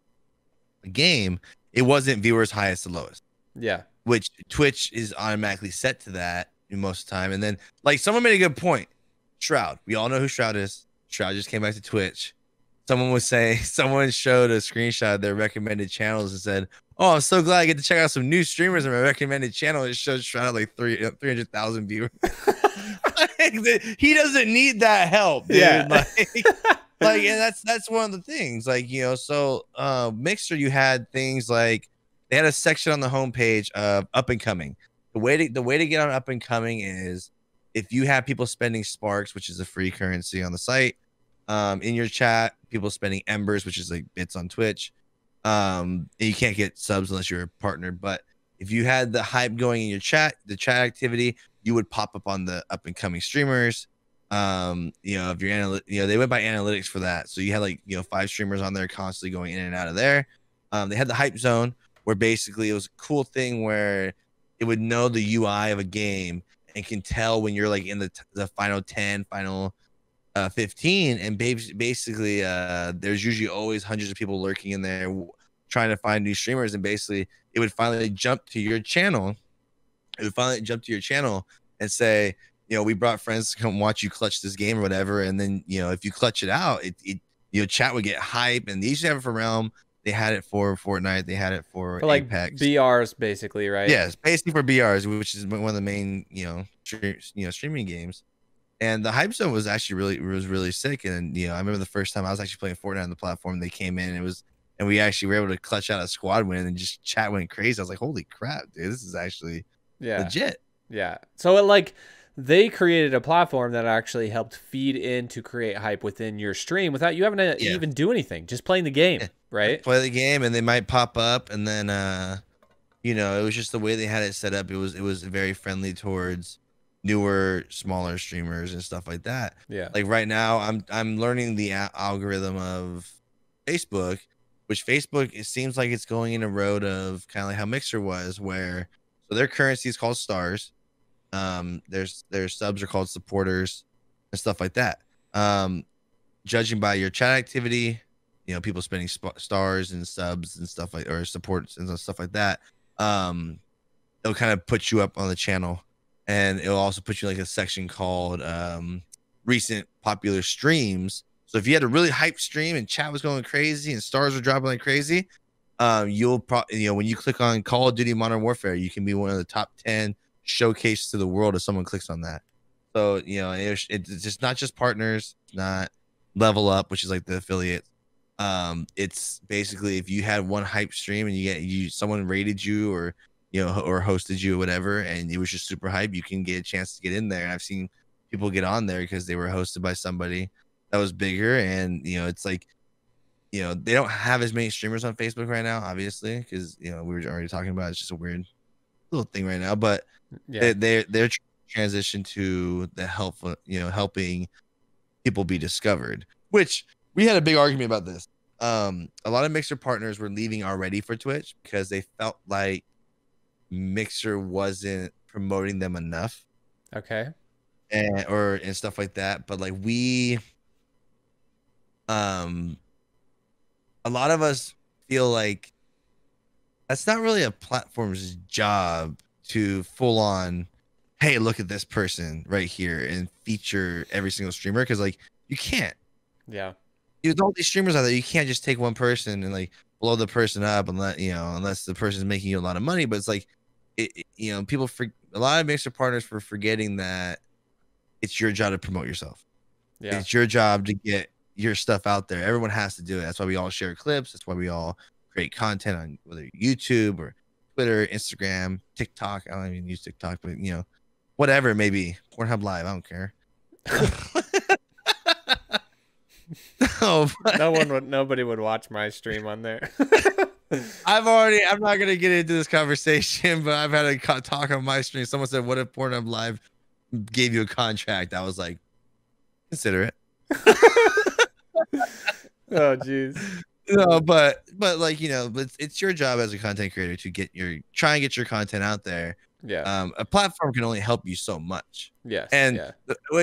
game, it wasn't viewers highest to lowest. Yeah. Which Twitch is automatically set to that most of the time. And then, like, someone made a good point. Shroud. We all know who Shroud is. Shroud just came back to Twitch. Someone showed a screenshot of their recommended channels and said, "Oh, I'm so glad I get to check out some new streamers on my recommended channel." It shows Shroud like 300,000 viewers. He doesn't need that help, dude. Yeah. And that's one of the things. Like, you know, so Mixer, you had things like they had a section on the homepage of up and coming. The way to get on up and coming is if you have people spending Sparks, which is a free currency on the site, in your chat, people spending Embers, which is like bits on Twitch. And you can't get subs unless you're a partner. But if you had the hype going in your chat, the chat activity, you would pop up on the up and coming streamers. You know, if you're they went by analytics for that. So you had like, you know, 5 streamers on there constantly going in and out of there. They had the hype zone where basically it was a cool thing where it would know the UI of a game and can tell when you're like in the final 10, final 15, and basically there's usually always hundreds of people lurking in there trying to find new streamers, and basically it would finally jump to your channel. It would finally jump to your channel and say, you know, we brought friends to come watch you clutch this game or whatever. And then, you know, if you clutch it out, it you know, chat would get hype. And they used to have it for Realm. They had it for Fortnite. They had it for like Apex. BRs, basically, right? Yes, basically for BRs, which is one of the main, you know, streaming games. And the hype zone was actually really sick. And, you know, I remember the first time I was actually playing Fortnite on the platform, they came in and we actually were able to clutch out a squad win and just chat went crazy. I was like, holy crap, dude, this is actually legit. Yeah. So they created a platform that actually helped feed in to create hype within your stream without you having to even do anything, just playing the game, right? Play the game and they might pop up, and then you know, it was just the way they had it set up. It was very friendly towards newer, smaller streamers and stuff like that. Yeah. Like right now, I'm learning the algorithm of Facebook, which Facebook, it seems like it's going in a road of kind of like how Mixer was, where so their currency is called stars. Their subs are called supporters and stuff like that. Judging by your chat activity, you know, people spending stars and subs and stuff like, or supports and stuff like that. It'll kind of put you up on the channel, and it'll also put you like a section called recent popular streams. So if you had a really hype stream and chat was going crazy and stars were dropping like crazy, you'll probably, you know, when you click on Call of Duty Modern Warfare, you can be one of the top 10 showcased to the world if someone clicks on that. So, you know, it's just not just partners, not Level Up, which is like the affiliate. It's basically if you had one hype stream and someone rated you or, you know, or hosted you or whatever, and it was just super hype, you can get a chance to get in there. And I've seen people get on there because they were hosted by somebody that was bigger. And, you know, it's like, you know, they don't have as many streamers on Facebook right now, obviously, because, you know, we were already talking about it's just a weird little thing right now, but they're transition to the helpful, you know, helping people be discovered, which we had a big argument about this. A lot of Mixer partners were leaving already for Twitch because they felt like Mixer wasn't promoting them enough. Okay. And stuff like that. But like a lot of us feel like that's not really a platform's job to full on, hey, look at this person right here and feature every single streamer, because like you can't. Yeah. There's all these streamers out there. You can't just take one person and like blow the person up and unless the person's making you a lot of money. But it's like, you know, a lot of Mixer partners for forgetting that it's your job to promote yourself. Yeah. It's your job to get your stuff out there. Everyone has to do it. That's why we all share clips. That's why we all create content on whether YouTube or Twitter, Instagram, TikTok. I don't even use TikTok, but you know, whatever it may be. Pornhub Live, I don't care. No, nobody would watch my stream on there. I'm not gonna get into this conversation, but I've had a talk on my stream. Someone said, "What if Pornhub Live gave you a contract?" I was like, "Consider it." Oh, jeez. No, but like, you know, it's your job as a content creator to try and get your content out there. Yeah. A platform can only help you so much. Yes. And yeah.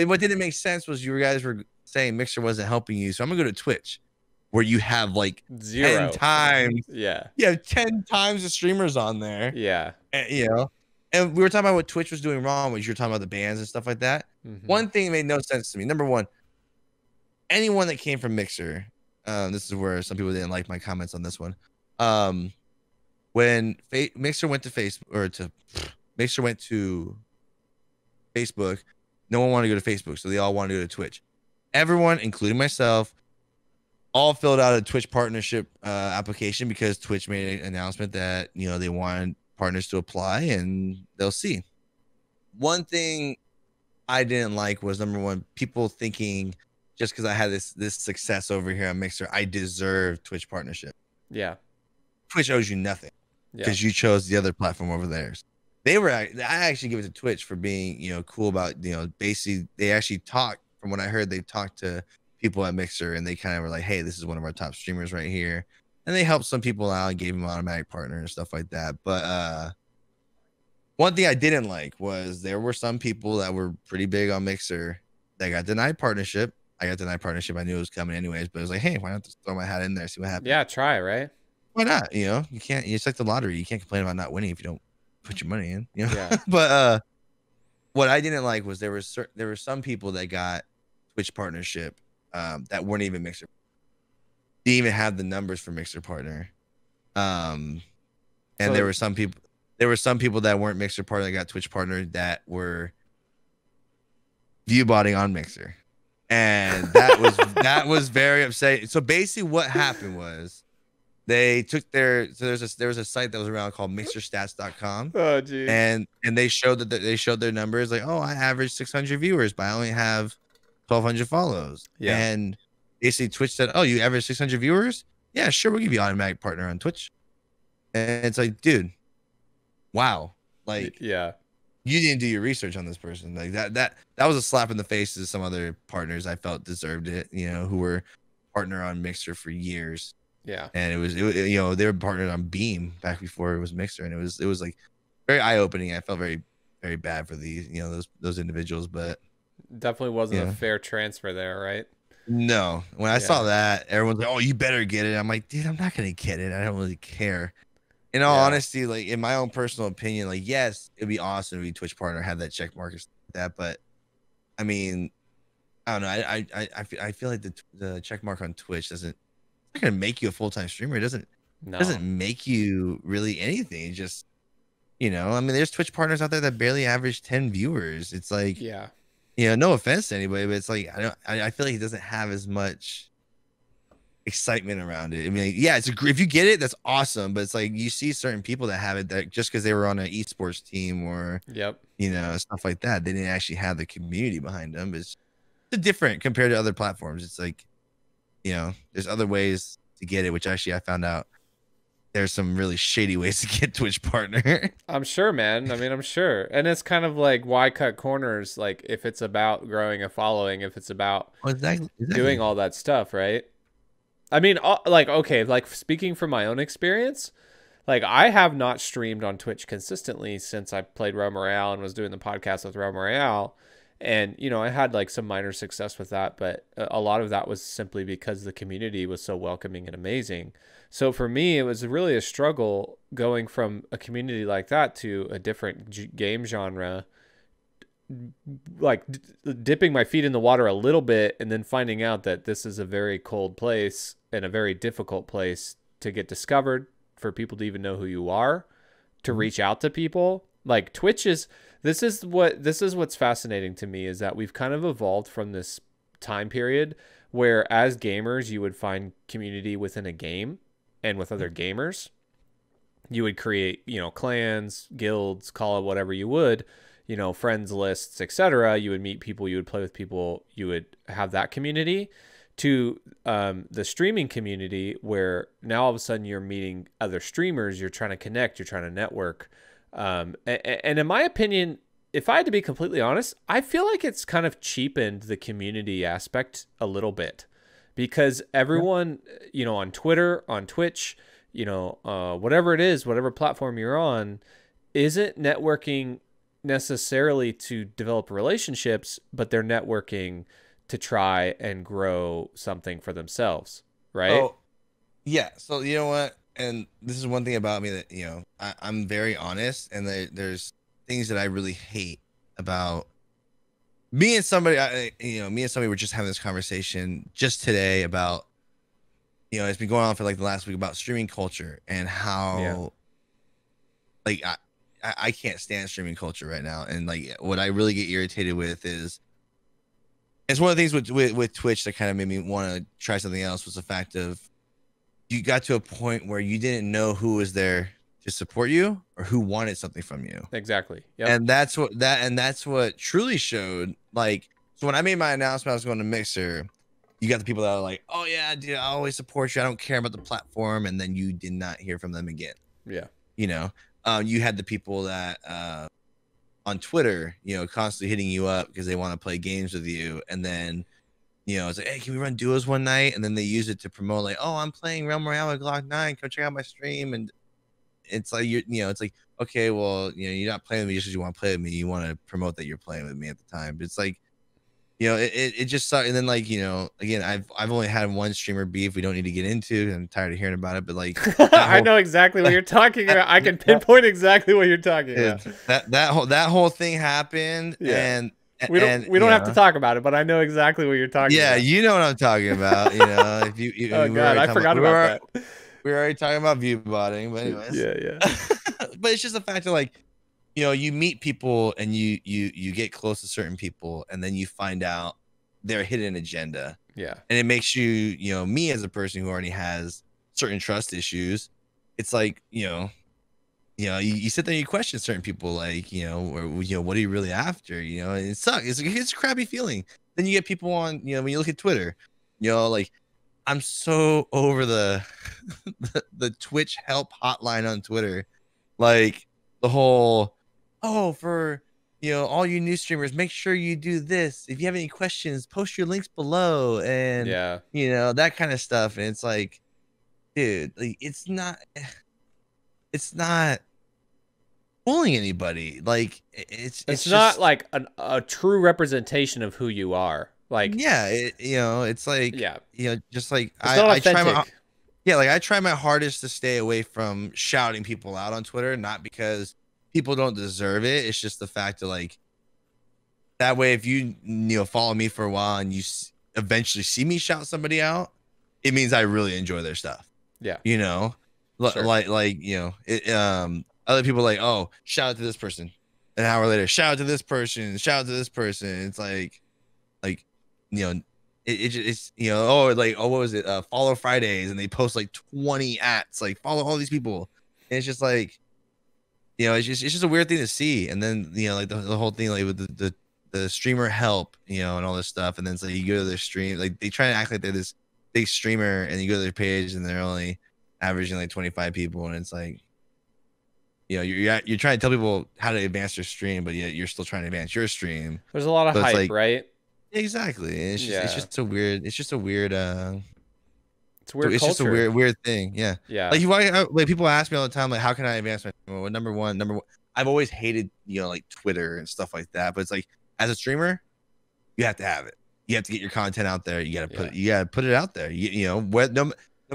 What didn't make sense was you guys were saying Mixer wasn't helping you. So I'm gonna go to Twitch, where you have like 0 10 times. Yeah. You have 10 times the streamers on there. Yeah. And, you know, and we were talking about what Twitch was doing wrong, which you were talking about the bans and stuff like that. One thing made no sense to me. Number one, anyone that came from Mixer, this is where some people didn't like my comments on this one. When Mixer went to Mixer went to Facebook, no one wanted to go to Facebook, so they all wanted to go to Twitch. Everyone, including myself, all filled out a Twitch partnership application because Twitch made an announcement that, you know, they wanted partners to apply and they'll see. One thing I didn't like was, number one, people thinking just because I had this success over here on Mixer, I deserve Twitch partnership. Yeah. Twitch owes you nothing because you chose the other platform over theirs. I actually give it to Twitch for being, you know, cool about, you know, basically they actually talked, from what I heard, they talked to people at Mixer and they kind of were like, hey, this is one of our top streamers right here. And they helped some people out and gave them automatic partner and stuff like that. But one thing I didn't like was there were some people that were pretty big on Mixer that got denied partnership. I got denied partnership. I knew it was coming anyways, but it was like, hey, why not just throw my hat in there, see what happens? Yeah, try, right? Why not? You know, you can't. It's like the lottery. You can't complain about not winning if you don't put your money in. You know. Yeah. But what I didn't like was there were some people that got Twitch partnership that weren't even Mixer. Didn't even have the numbers for Mixer partner. And so, there were some people that weren't Mixer partner that got Twitch partner that were view botting on Mixer. And that was very upsetting. So basically what happened was they took there was a site that was around called mixerstats.com. Oh, geez. And they showed their numbers, like, oh, I average 600 viewers, but I only have 1,200 follows. Yeah. And basically Twitch said, oh, you average 600 viewers? Yeah, sure, we'll give you automatic partner on Twitch. And it's like, dude, wow. Like, yeah, you didn't do your research on this person. Like that was a slap in the face to some other partners I felt deserved it, you know, who were partner on Mixer for years. Yeah. And it was you know, they were partnered on Beam back before it was Mixer, and it was like very eye-opening. I felt very, very bad for these, you know, those individuals, but definitely wasn't a fair transfer there, right? No. When I saw that, everyone's like, oh, you better get it. I'm like, dude, I'm not gonna get it. I don't really care. In all honesty, like, in my own personal opinion, like, yes, it'd be awesome to be Twitch partner, have that check mark or that, but I mean, I don't know. I feel like the check mark on Twitch doesn't, it's not gonna make you a full-time streamer. It doesn't make you really anything. It just, you know, I mean, there's Twitch partners out there that barely average 10 viewers. It's like, you know, no offense to anybody, but it's like, I feel like he doesn't have as much excitement around it. I mean, yeah, if you get it, that's awesome, but it's like you see certain people that have it that just because they were on an esports team or you know, stuff like that, they didn't actually have the community behind them. It's different compared to other platforms. It's like, you know, there's other ways to get it, which actually I found out there's some really shady ways to get Twitch partner. I'm sure, man. I mean, I'm sure. And it's kind of like, why cut corners? Like, if it's about growing a following, if it's about doing all that stuff, right? I mean, like, okay, like, speaking from my own experience, like, I have not streamed on Twitch consistently since I played Realm Royale and was doing the podcast with Realm Royale. And, you know, I had, like, some minor success with that, but a lot of that was simply because the community was so welcoming and amazing. So for me, it was really a struggle going from a community like that to a different game genre, like dipping my feet in the water a little bit and then finding out that this is a very cold place and a very difficult place to get discovered, for people to even know who you are, to reach out to people. Like Twitch is this is what's fascinating to me is that we've kind of evolved from this time period where as gamers you would find community within a game and with other gamers. You would create, clans, guilds, call it whatever you would, friends lists, etc. You would meet people, you would play with people, you would have that community to the streaming community where now all of a sudden you're meeting other streamers, you're trying to connect, you're trying to network. And in my opinion, if I had to be completely honest, I feel like it's kind of cheapened the community aspect a little bit because everyone, on Twitter, on Twitch, whatever it is, whatever platform you're on, isn't networking necessarily to develop relationships, but they're networking to try and grow something for themselves, right? Oh, yeah. So you know what? And this is one thing about me that, I'm very honest, and there's things that I really hate about me and somebody. Me and somebody were just having this conversation just today about, it's been going on for like the last week about streaming culture and how, like, I can't stand streaming culture right now. And like, what I really get irritated with is, it's one of the things with Twitch that kind of made me want to try something else was the fact of you got to a point where you didn't know who was there to support you or who wanted something from you. Exactly. Yep. And that's what truly showed. Like, so when I made my announcement I was going to Mixer, you got the people that are like, oh yeah, dude, I always support you, I don't care about the platform, and then you did not hear from them again. Yeah. You had the people that on Twitter, constantly hitting you up because they want to play games with you, and then it's like, hey, can we run duos one night? And then they use it to promote, like, oh, I'm playing Realm Royale with GL0CKN9NE, come check out my stream. And it's like it's like, okay, well, you're not playing with me just because you want to play with me, you want to promote that you're playing with me at the time. But it's like, it just sucks. And then, like, again, I've only had one streamer beef we don't need to get into. I'm tired of hearing about it, but like I know exactly what you're talking about. I can pinpoint exactly what you're talking about. That whole thing happened. Yeah. And we don't have to talk about it, but I know exactly what you're talking about. Yeah, you know what I'm talking about. If you oh god, I forgot about that. We were already talking about view botting, but anyways. Yeah. But it's just the fact of, like, you meet people and you get close to certain people, and then you find out their hidden agenda. Yeah. And it makes you, me as a person who already has certain trust issues, it's like, you sit there and you question certain people, like, or what are you really after? And it sucks. It's a crappy feeling. Then you get people on, when you look at Twitter, like, I'm so over the the Twitch help hotline on Twitter, like the whole, oh, for all you new streamers, make sure you do this. If you have any questions, post your links below, and that kind of stuff. And it's like, dude, like, it's not fooling anybody. Like, it's not just, like a true representation of who you are. Like, yeah, it's like, just like I try my hardest to stay away from shouting people out on Twitter, not because people don't deserve it. It's just the fact of, like, that way, if you follow me for a while and you eventually see me shout somebody out, it means I really enjoy their stuff. Yeah. Sure. Other people like, oh, shout out to this person. An hour later, shout out to this person, shout out to this person. It's like, it's what was it? Follow Fridays, and they post like 20 ats, like, follow all these people. And it's just like, it's just a weird thing to see. And then, like the whole thing, like with the streamer help, and all this stuff. And then it's like, you go to their stream, like they try to act like they're this big streamer, and you go to their page and they're only averaging like 25 people. And it's like, you're trying to tell people how to advance their stream, but yet you're still trying to advance your stream. There's a lot of hype, right? Exactly. It's just a weird culture. It's just a weird thing. Yeah. Like people ask me all the time, like, how can I advance my stream? Well, number one, I've always hated, like Twitter and stuff like that. But it's like, as a streamer, you have to have it. You have to get your content out there. You gotta put it out there. No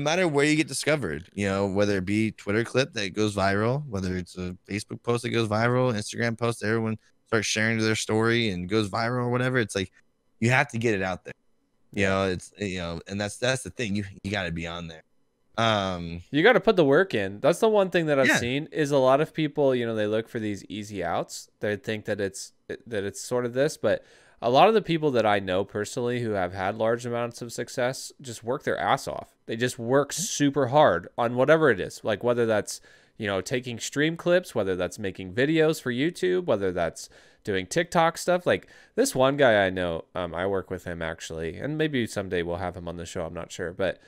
matter where you get discovered, whether it be Twitter clip that goes viral, whether it's a Facebook post that goes viral, Instagram post that everyone starts sharing to their story and goes viral or whatever. It's like, you have to get it out there. And that's the thing. You got to be on there. You got to put the work in. That's the one thing that I've Yeah. seen is a lot of people, they look for these easy outs. They think that it's sort of this, but a lot of the people that I know personally who have had large amounts of success just work their ass off. They just work super hard on whatever it is. Like whether that's, taking stream clips, whether that's making videos for YouTube, whether that's doing TikTok stuff. Like this one guy I know, I work with him actually, and maybe someday we'll have him on the show. I'm not sure, but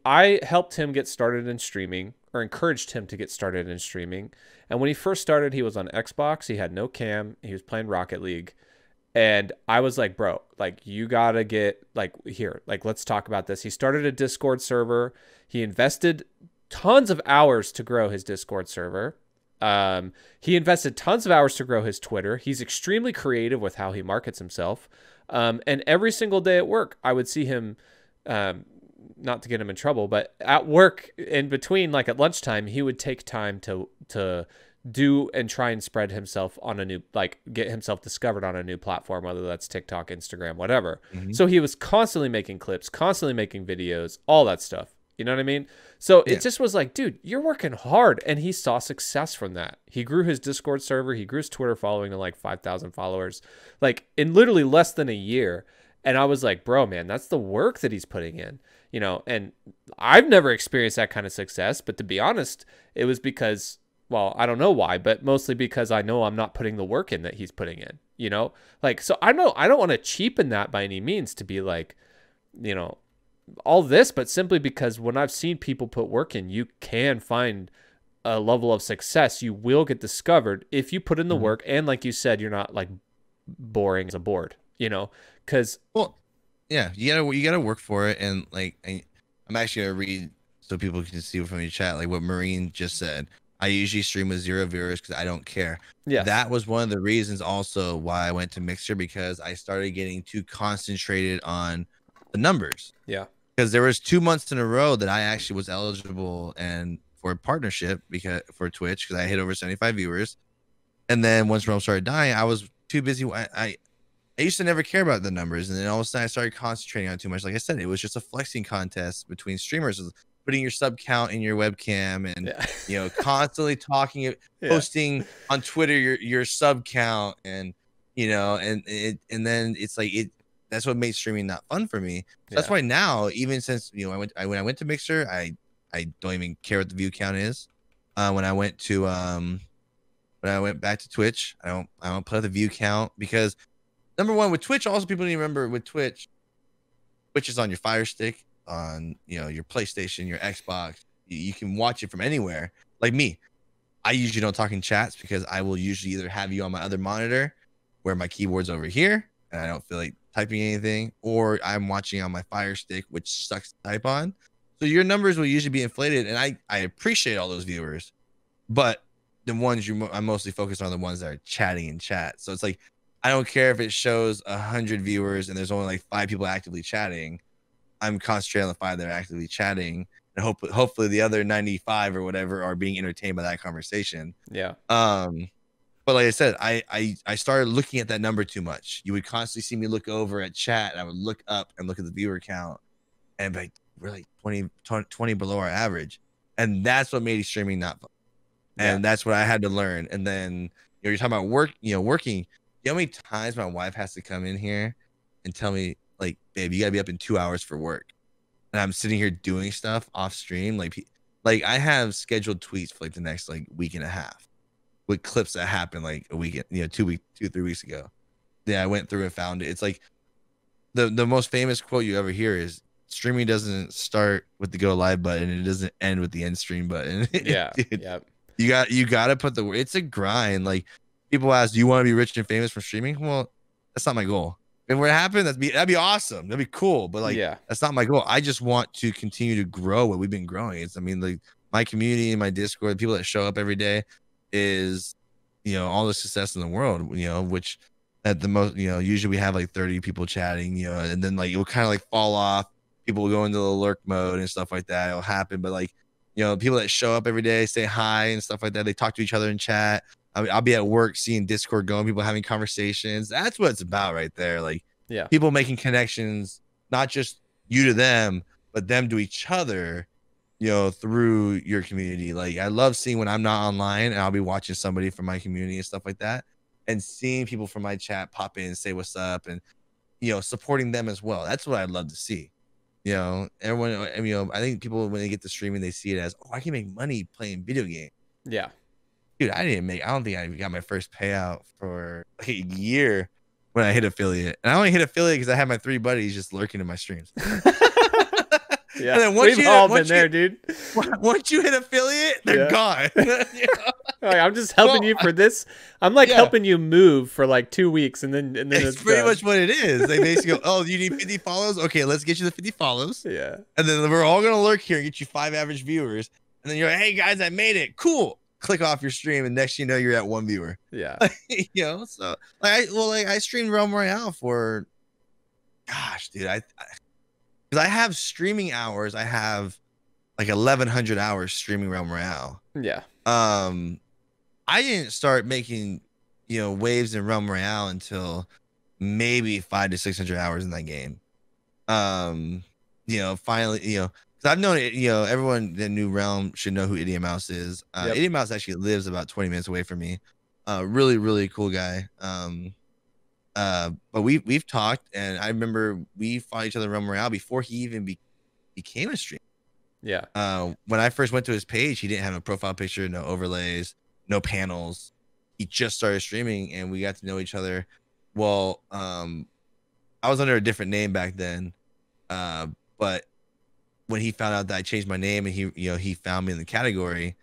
I helped him get started in streaming or encouraged him to get started in streaming. And when he first started, he was on Xbox. He had no cam. He was playing Rocket League. And I was like, bro, like you gotta get like here, like let's talk about this. He started a Discord server. He invested tons of hours to grow his Discord server. He invested tons of hours to grow his Twitter. He's extremely creative with how he markets himself. And every single day at work, I would see him, not to get him in trouble, but at work in between, like at lunchtime, he would take time to do and try and spread himself on a new, like get himself discovered on a new platform, whether that's TikTok, Instagram, whatever. Mm-hmm. So he was constantly making clips, constantly making videos, all that stuff. You know what I mean? So Yeah. it just was like, dude, you're working hard. And he saw success from that. He grew his Discord server. He grew his Twitter following to like 5,000 followers, like in literally less than a year. And I was like, bro, man, that's the work that he's putting in, and I've never experienced that kind of success. But to be honest, it was because, well, I don't know why, but mostly because I know I'm not putting the work in that he's putting in, like, so I don't want to cheapen that by any means to be like, all this, but simply because when I've seen people put work in, you can find a level of success. You will get discovered if you put in the work. And like you said, you're not like boring as a board, because Well, yeah, you gotta work for it, and like I'm actually gonna read so people can see from your chat like what Marine just said. I usually stream with 0 viewers because I don't care. yes. That was one of the reasons also why I went to Mixer, because I started getting too concentrated on the numbers. Yeah. Because there was 2 months in a row that I actually was eligible and for a partnership because for Twitch because I hit over 75 viewers, and then once Rome started dying, I was too busy. I used to never care about the numbers, and then all of a sudden I started concentrating on too much. Like I said, it was just a flexing contest between streamers, putting your sub count in your webcam, and constantly talking, posting on Twitter your sub count, and and then it's like that's what made streaming not fun for me. So that's why now, even since when I went to Mixer, I don't even care what the view count is. When I went back to Twitch, I don't play the view count because number one, with Twitch, also people need to remember with Twitch is on your Fire Stick, on your PlayStation, your Xbox. You can watch it from anywhere. Like me, I usually don't talk in chats because I will usually either have you on my other monitor where my keyboard's over here and I don't feel like typing anything, or I'm watching on my Fire Stick, which sucks to type on. So your numbers will usually be inflated, and I appreciate all those viewers, but the ones I'm mostly focused on the ones that are chatting in chat. So it's like, I don't care if it shows 100 viewers and there's only like 5 people actively chatting. I'm concentrating on the 5 that are actively chatting, and hopefully the other 95 or whatever are being entertained by that conversation. Yeah. But like I said, I started looking at that number too much. You would constantly see me look over at chat, and I would look up and look at the viewer count, and be like, we're like 20 below our average, and that's what made streaming not fun. And that's what I had to learn. And then you're talking about working. You know how many times my wife has to come in here and tell me, like, babe, you gotta be up in 2 hours for work, and I'm sitting here doing stuff off stream. Like I have scheduled tweets for like the next like week and a half with clips that happened like a week, 3 weeks ago. Yeah, I went through and found it. It's like the most famous quote you ever hear is, streaming doesn't start with the go live button, and it doesn't end with the end stream button. Yeah. Dude, Yeah. you gotta put the, it's a grind. Like, people ask, do you want to be rich and famous from streaming? Well, that's not my goal. If it happened, that'd be awesome. That'd be cool. But like, that's not my goal. I just want to continue to grow what we've been growing. Like my community and my Discord, people that show up every day is, all the success in the world, which at the most, usually we have like 30 people chatting, and then like it will kind of like fall off. People will go into the lurk mode and stuff like that. It'll happen. But like, people that show up every day, say hi and stuff like that. They talk to each other in chat. I'll be at work seeing Discord going, people having conversations. That's what it's about right there. Like, people making connections, not just you to them, but them to each other, you know, through your community. Like I love seeing when I'm not online and I'll be watching somebody from my community and stuff like that, and seeing people from my chat pop in and say what's up, and you know, supporting them as well. That's what I'd love to see. You know, everyone, you know, I think people when they get to streaming, they see it as, oh, I can make money playing video games. Yeah. Dude, I don't think I got my first payout for like a year when I hit affiliate. And I only hit affiliate because I had my 3 buddies just lurking in my streams. Yeah, and then we've all been there, dude. Once you hit affiliate, they're gone. You know? Like, I'm just helping you for this. I'm like helping you move for like 2 weeks, and then it's pretty much what it is. They basically go, "Oh, you need 50 follows? Okay, let's get you the 50 follows." Yeah. And then we're all gonna lurk here and get you 5 average viewers. And then you're like, "Hey guys, I made it. Cool." Click off your stream, and next you know you're at 1 viewer. Yeah. You know, so I streamed Realm Royale for, gosh, dude, because I have streaming hours. I have like 1,100 hours streaming Realm Royale. Yeah. I didn't start making, you know, waves in Realm Royale until maybe 500 to 600 hours in that game. You know, finally, you know, because I've known it, you know, everyone that knew Realm should know who Idiot Mouse is. Idiot Mouse actually lives about 20 minutes away from me. Really, really cool guy. But we've talked, and I remember we fought each other in Realm Royale before he even became a streamer. Yeah. When I first went to his page, he didn't have a profile picture, no overlays, no panels. He just started streaming, and we got to know each other. Well, I was under a different name back then, but when he found out that I changed my name and he found me in the category,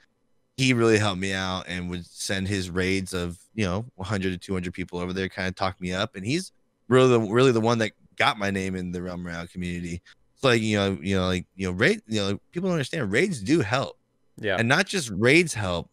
he really helped me out and would send his raids of 100 to 200 people over there, kind of talk me up. And he's really the one that got my name in the Realm Royale community. It's like raid, people don't understand raids do help. Yeah. And not just raids help.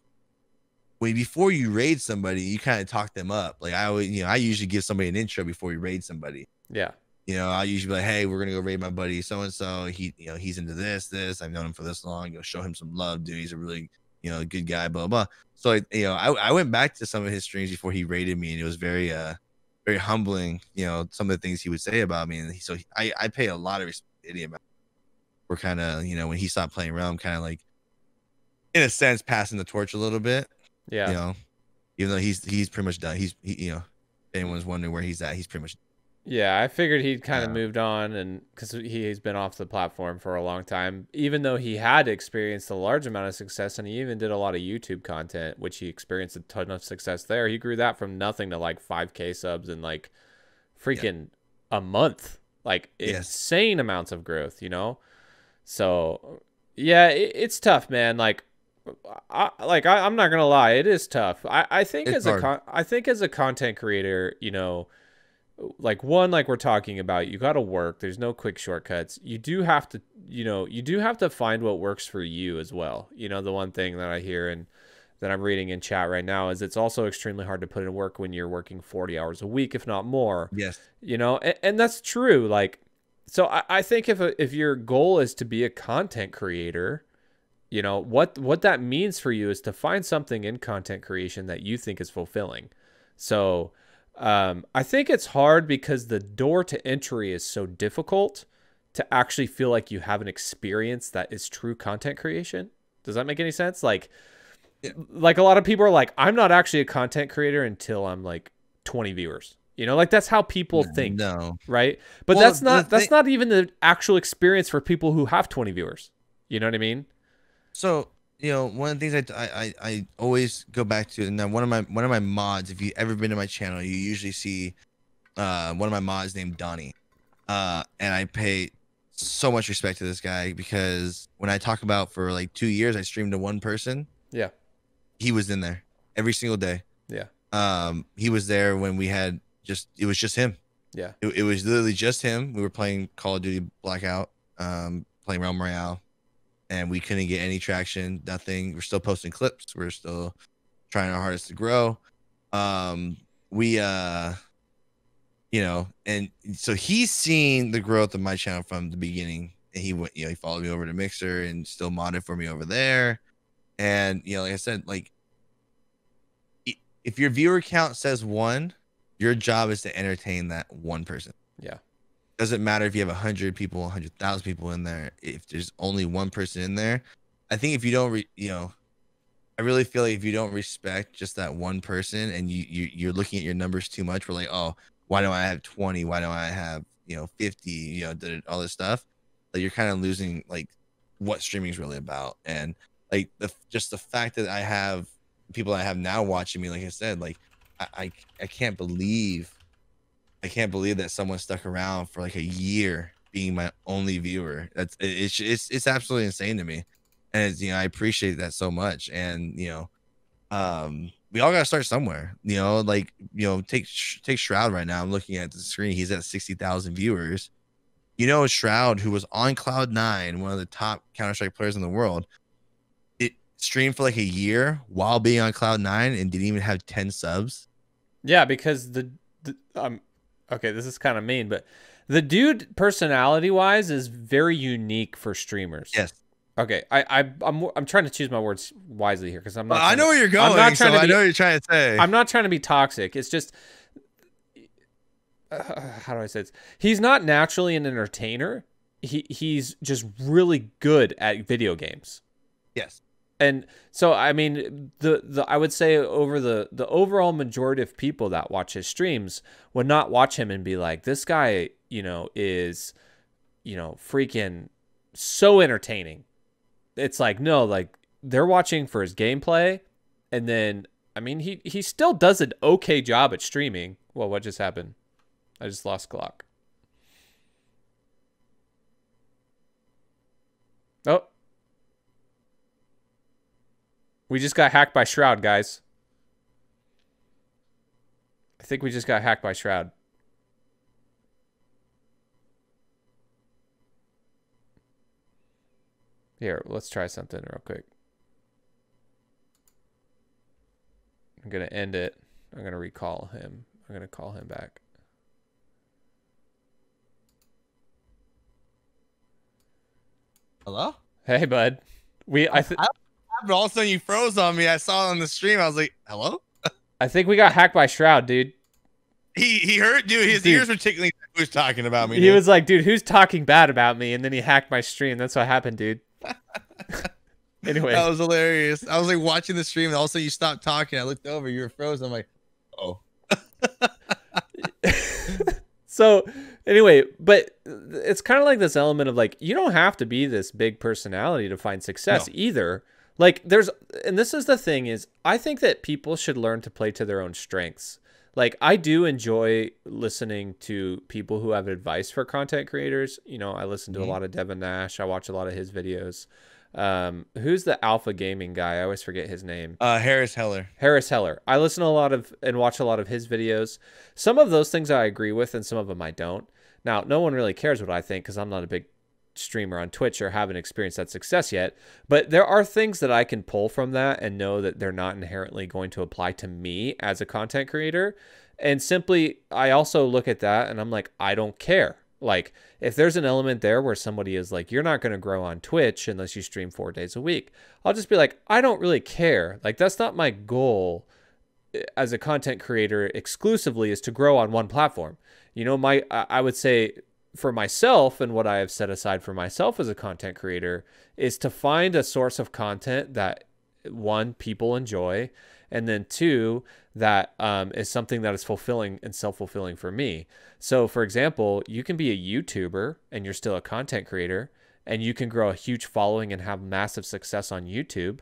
Before you raid somebody, you kind of talk them up. Like I always, I usually give somebody an intro before you raid somebody. Yeah. I usually be like, hey, we're gonna go raid my buddy so and so. He's into this. I've known him for this long. Show him some love, dude. He's a really good guy. Blah blah. So I went back to some of his streams before he raided me, and it was very very humbling. Some of the things he would say about me, and so I pay a lot of respect to Idiot Mouse. We're kind of when he stopped playing Realm, kind of like in a sense passing the torch a little bit. Yeah. Even though he's pretty much done. If anyone's wondering where he's at, he's pretty much. Yeah, I figured he'd kind of moved on, and because he's been off the platform for a long time, even though he had experienced a large amount of success, and he even did a lot of YouTube content, which he experienced a ton of success there. He grew that from nothing to like 5K subs in like freaking a month, like insane amounts of growth, So yeah, it's tough, man. I'm not gonna lie, it is tough. I think as a content creator, like we're talking about, you got to work. There's no quick shortcuts. You do have to find what works for you as well. The one thing that I hear and that I'm reading in chat right now is it's also extremely hard to put in work when you're working 40 hours a week, if not more. Yes. And that's true. So I think if your goal is to be a content creator, what that means for you is to find something in content creation that you think is fulfilling. So I think it's hard because the door to entry is so difficult to actually feel like you have an experience that is true content creation. Does that make any sense? Like a lot of people are like, I'm not actually a content creator until I'm like 20 viewers. That's how people think. No. Right. But that's not even the actual experience for people who have 20 viewers. You know what I mean? So, one of the things I always go back to, and then one of my mods, if you ever been to my channel, you usually see one of my mods named Donnie. And I pay so much respect to this guy because when I talk about for like 2 years, I streamed to one person. Yeah. He was in there every single day. Yeah. He was there when it was just him. Yeah. It was literally just him. We were playing Call of Duty Blackout, playing Realm Royale. And we couldn't get any traction, nothing. We're still posting clips. We're still trying our hardest to grow. And so he's seen the growth of my channel from the beginning. And he went, he followed me over to Mixer and still modded for me over there. And, like I said, like if your viewer count says 1, your job is to entertain that one person. Yeah. doesn't matter if you have 100 people, 100,000 people in there. If there's only one person in there, I think if you don't, I really feel like if you don't respect just that one person and you're looking at your numbers too much, we're like, oh, why don't I have 20? Why don't I have 50? All this stuff. Like you're kind of losing like what streaming is really about. And like just the fact that I have people I have now watching me, like I said, like I can't believe that someone stuck around for like a year being my only viewer. It's absolutely insane to me. And it's, I appreciate that so much. And we all gotta start somewhere. Like take Shroud right now. I'm looking at the screen. He's at 60,000 viewers. Shroud, who was on Cloud9, one of the top Counter-Strike players in the world, it streamed for like a year while being on Cloud9 and didn't even have 10 subs. Yeah, because okay, this is kind of mean, but the dude personality-wise is very unique for streamers. Yes. Okay, I'm trying to choose my words wisely here because I'm not. I know where you're going. I know what you're trying to say. I'm not trying to be toxic. It's just how do I say this? He's not naturally an entertainer. He's just really good at video games. Yes. And so I mean I would say over the overall majority of people that watch his streams would not watch him and be like, this guy, is freaking so entertaining. It's like, no, like they're watching for his gameplay, and then I mean he still does an okay job at streaming. Well, what just happened? I just lost clock. Oh. We just got hacked by Shroud, guys. I think we just got hacked by Shroud. Here, let's try something real quick. I'm going to end it. I'm going to recall him. I'm going to call him back. Hello? Hey, bud. All of a sudden you froze on me. I saw it on the stream. I was like, hello? I think we got hacked by Shroud, dude. He heard, dude. His ears were tickling. Who's talking about me? He was like, dude, who's talking bad about me? And then he hacked my stream. That's what happened, dude. Anyway. That was hilarious. I was like watching the stream and all of a sudden you stopped talking. I looked over. You were frozen. I'm like, oh. So anyway, but it's kind of like this element of like, you don't have to be this big personality to find success either. Like and this is the thing is, I think that people should learn to play to their own strengths. Like I do enjoy listening to people who have advice for content creators. I listen to a lot of Devin Nash. I watch a lot of his videos. Who's the Alpha Gaming guy? I always forget his name. Harris Heller. Harris Heller. I listen to a lot of and watch a lot of his videos. Some of those things I agree with and some of them I don't. Now, no one really cares what I think because I'm not a big streamer on Twitch or haven't experienced that success yet. But there are things that I can pull from that and know that they're not inherently going to apply to me as a content creator. And simply, I also look at that and I'm like, I don't care. Like, if there's an element there where somebody is like, you're not going to grow on Twitch unless you stream 4 days a week, I'll just be like, I don't really care. Like, that's not my goal as a content creator exclusively, is to grow on one platform. I would say for myself, and what I have set aside for myself as a content creator, is to find a source of content that, one, people enjoy, and then two, that is something that is fulfilling and self-fulfilling for me. So for example, you can be a YouTuber and you're still a content creator, and you can grow a huge following and have massive success on YouTube,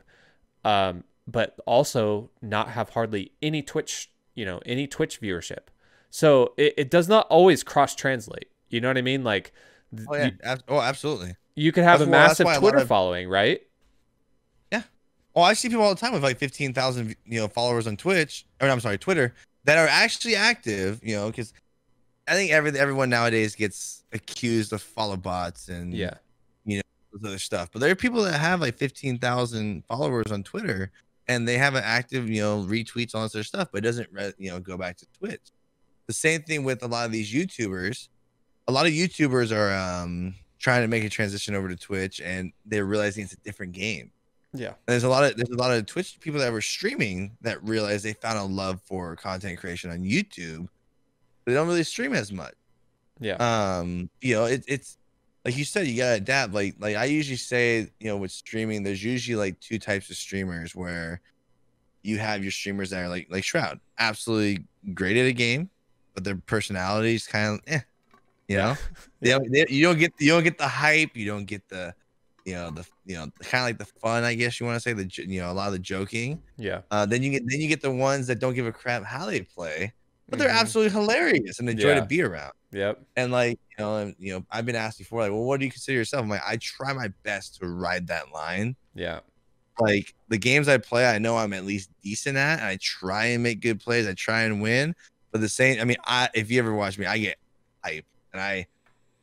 but also not have hardly any Twitch viewership. So it does not always cross-translate. You know what I mean? Like, absolutely. You could have a massive Twitter following, right? I see people all the time with like 15,000, followers on Twitch, or I'm sorry, Twitter, that are actually active, because I think everyone nowadays gets accused of follow bots and this other stuff. But there are people that have like 15,000 followers on Twitter and they have an active, retweets, all this other stuff, but it doesn't, go back to Twitch. The same thing with a lot of these YouTubers. A lot of YouTubers are trying to make a transition over to Twitch, and they're realizing it's a different game. Yeah. And there's a lot of Twitch people that were streaming that realized they found a love for content creation on YouTube. They don't really stream as much. Yeah. You know, it's like you said, you gotta adapt. Like I usually say, you know, with streaming, there's usually like two types of streamers where you have your streamers that are like Shroud, absolutely great at a game, but their personalities kind of you Yeah. know, Yeah. you don't get the hype, you don't get the kind of like the fun, I guess you want to say, a lot of the joking. Yeah. Then you get the ones that don't give a crap how they play, but they're Mm-hmm. absolutely hilarious and a joy to Yeah. be around. Yep. And like, I've been asked before, like, well, what do you consider yourself? I'm like, I try my best to ride that line. Yeah. Like the games I play, I know I'm at least decent at, and I try and make good plays. I try and win. But the same, I mean, if you ever watch me, I get hype, and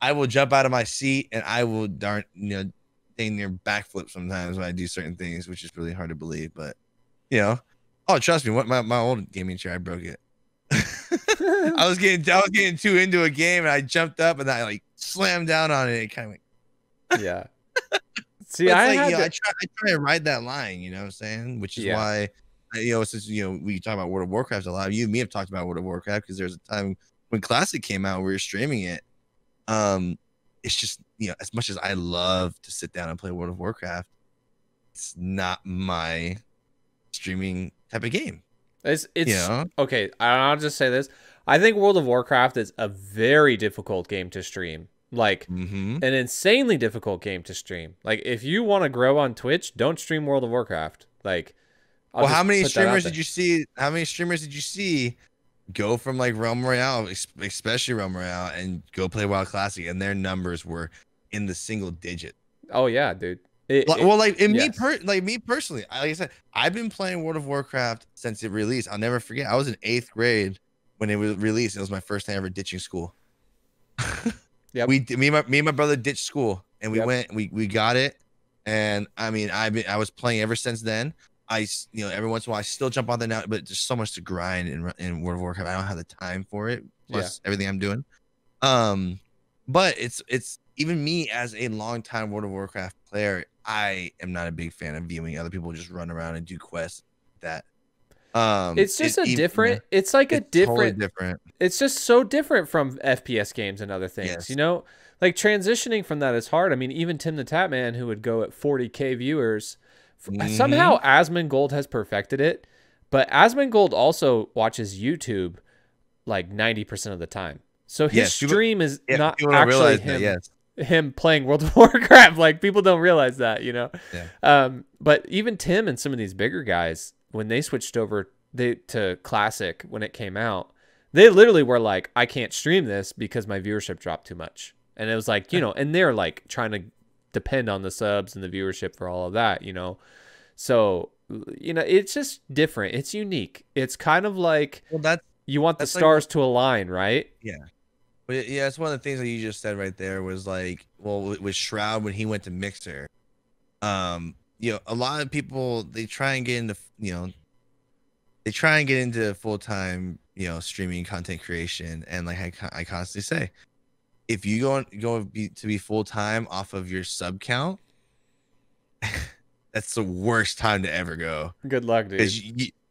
I will jump out of my seat, and I will dang near backflip sometimes when I do certain things, which is really hard to believe. But oh, trust me, what my old gaming chair, I broke it. I was getting too into a game, and I jumped up and I like slammed down on it. And it kind of went. Yeah. See, But it's I like, had to, I try to ride that line, you know what I'm saying? Which is yeah. why, since, we talk about World of Warcraft a lot, you and me have talked about World of Warcraft because there's a time when Classic came out, we were streaming it. It's just, as much as I love to sit down and play World of Warcraft, it's not my streaming type of game. It's okay. I'll just say this. I think World of Warcraft is a very difficult game to stream. Like an insanely difficult game to stream. Like if you want to grow on Twitch, don't stream World of Warcraft. Like, well, how many streamers did you see? How many streamers did you see go from like Realm Royale, especially Realm Royale, and go play WoW Classic, and their numbers were in the single digit? Oh yeah, dude. Me personally, like I said, I've been playing World of Warcraft since it released. I'll never forget. I was in 8th grade when it was released. It was my first time ever ditching school. Yep. Me and my brother ditched school, and we got it. And I mean, I was playing ever since then. Every once in a while I still jump on the now, but there's so much to grind in World of Warcraft. I don't have the time for it. Plus everything I'm doing. But it's even me as a longtime World of Warcraft player, I am not a big fan of viewing other people just run around and do quests that. It's just different. It's like a different. Totally different. It's just so different from FPS games and other things. Yes. Like transitioning from that is hard. I mean, even Tim the Tatman, who would go at 40K viewers, somehow Asmongold has perfected it. But Asmongold also watches YouTube like 90% of the time. So his stream is not actually him playing World of Warcraft. Like people don't realize that, Yeah. But even Tim and some of these bigger guys, when they switched over to Classic when it came out, they literally were like, I can't stream this because my viewership dropped too much. And it was like, and they're like trying to depend on the subs and the viewership for all of that, So, it's just different. It's unique. It's kind of like you want the stars to align, right? Yeah. But yeah, it's one of the things that you just said right there was like, well, with Shroud when he went to Mixer, a lot of people they try and get into full-time, streaming content creation, and like I constantly say, if you go to be full-time off of your sub count, that's the worst time to ever go. Good luck, dude. Because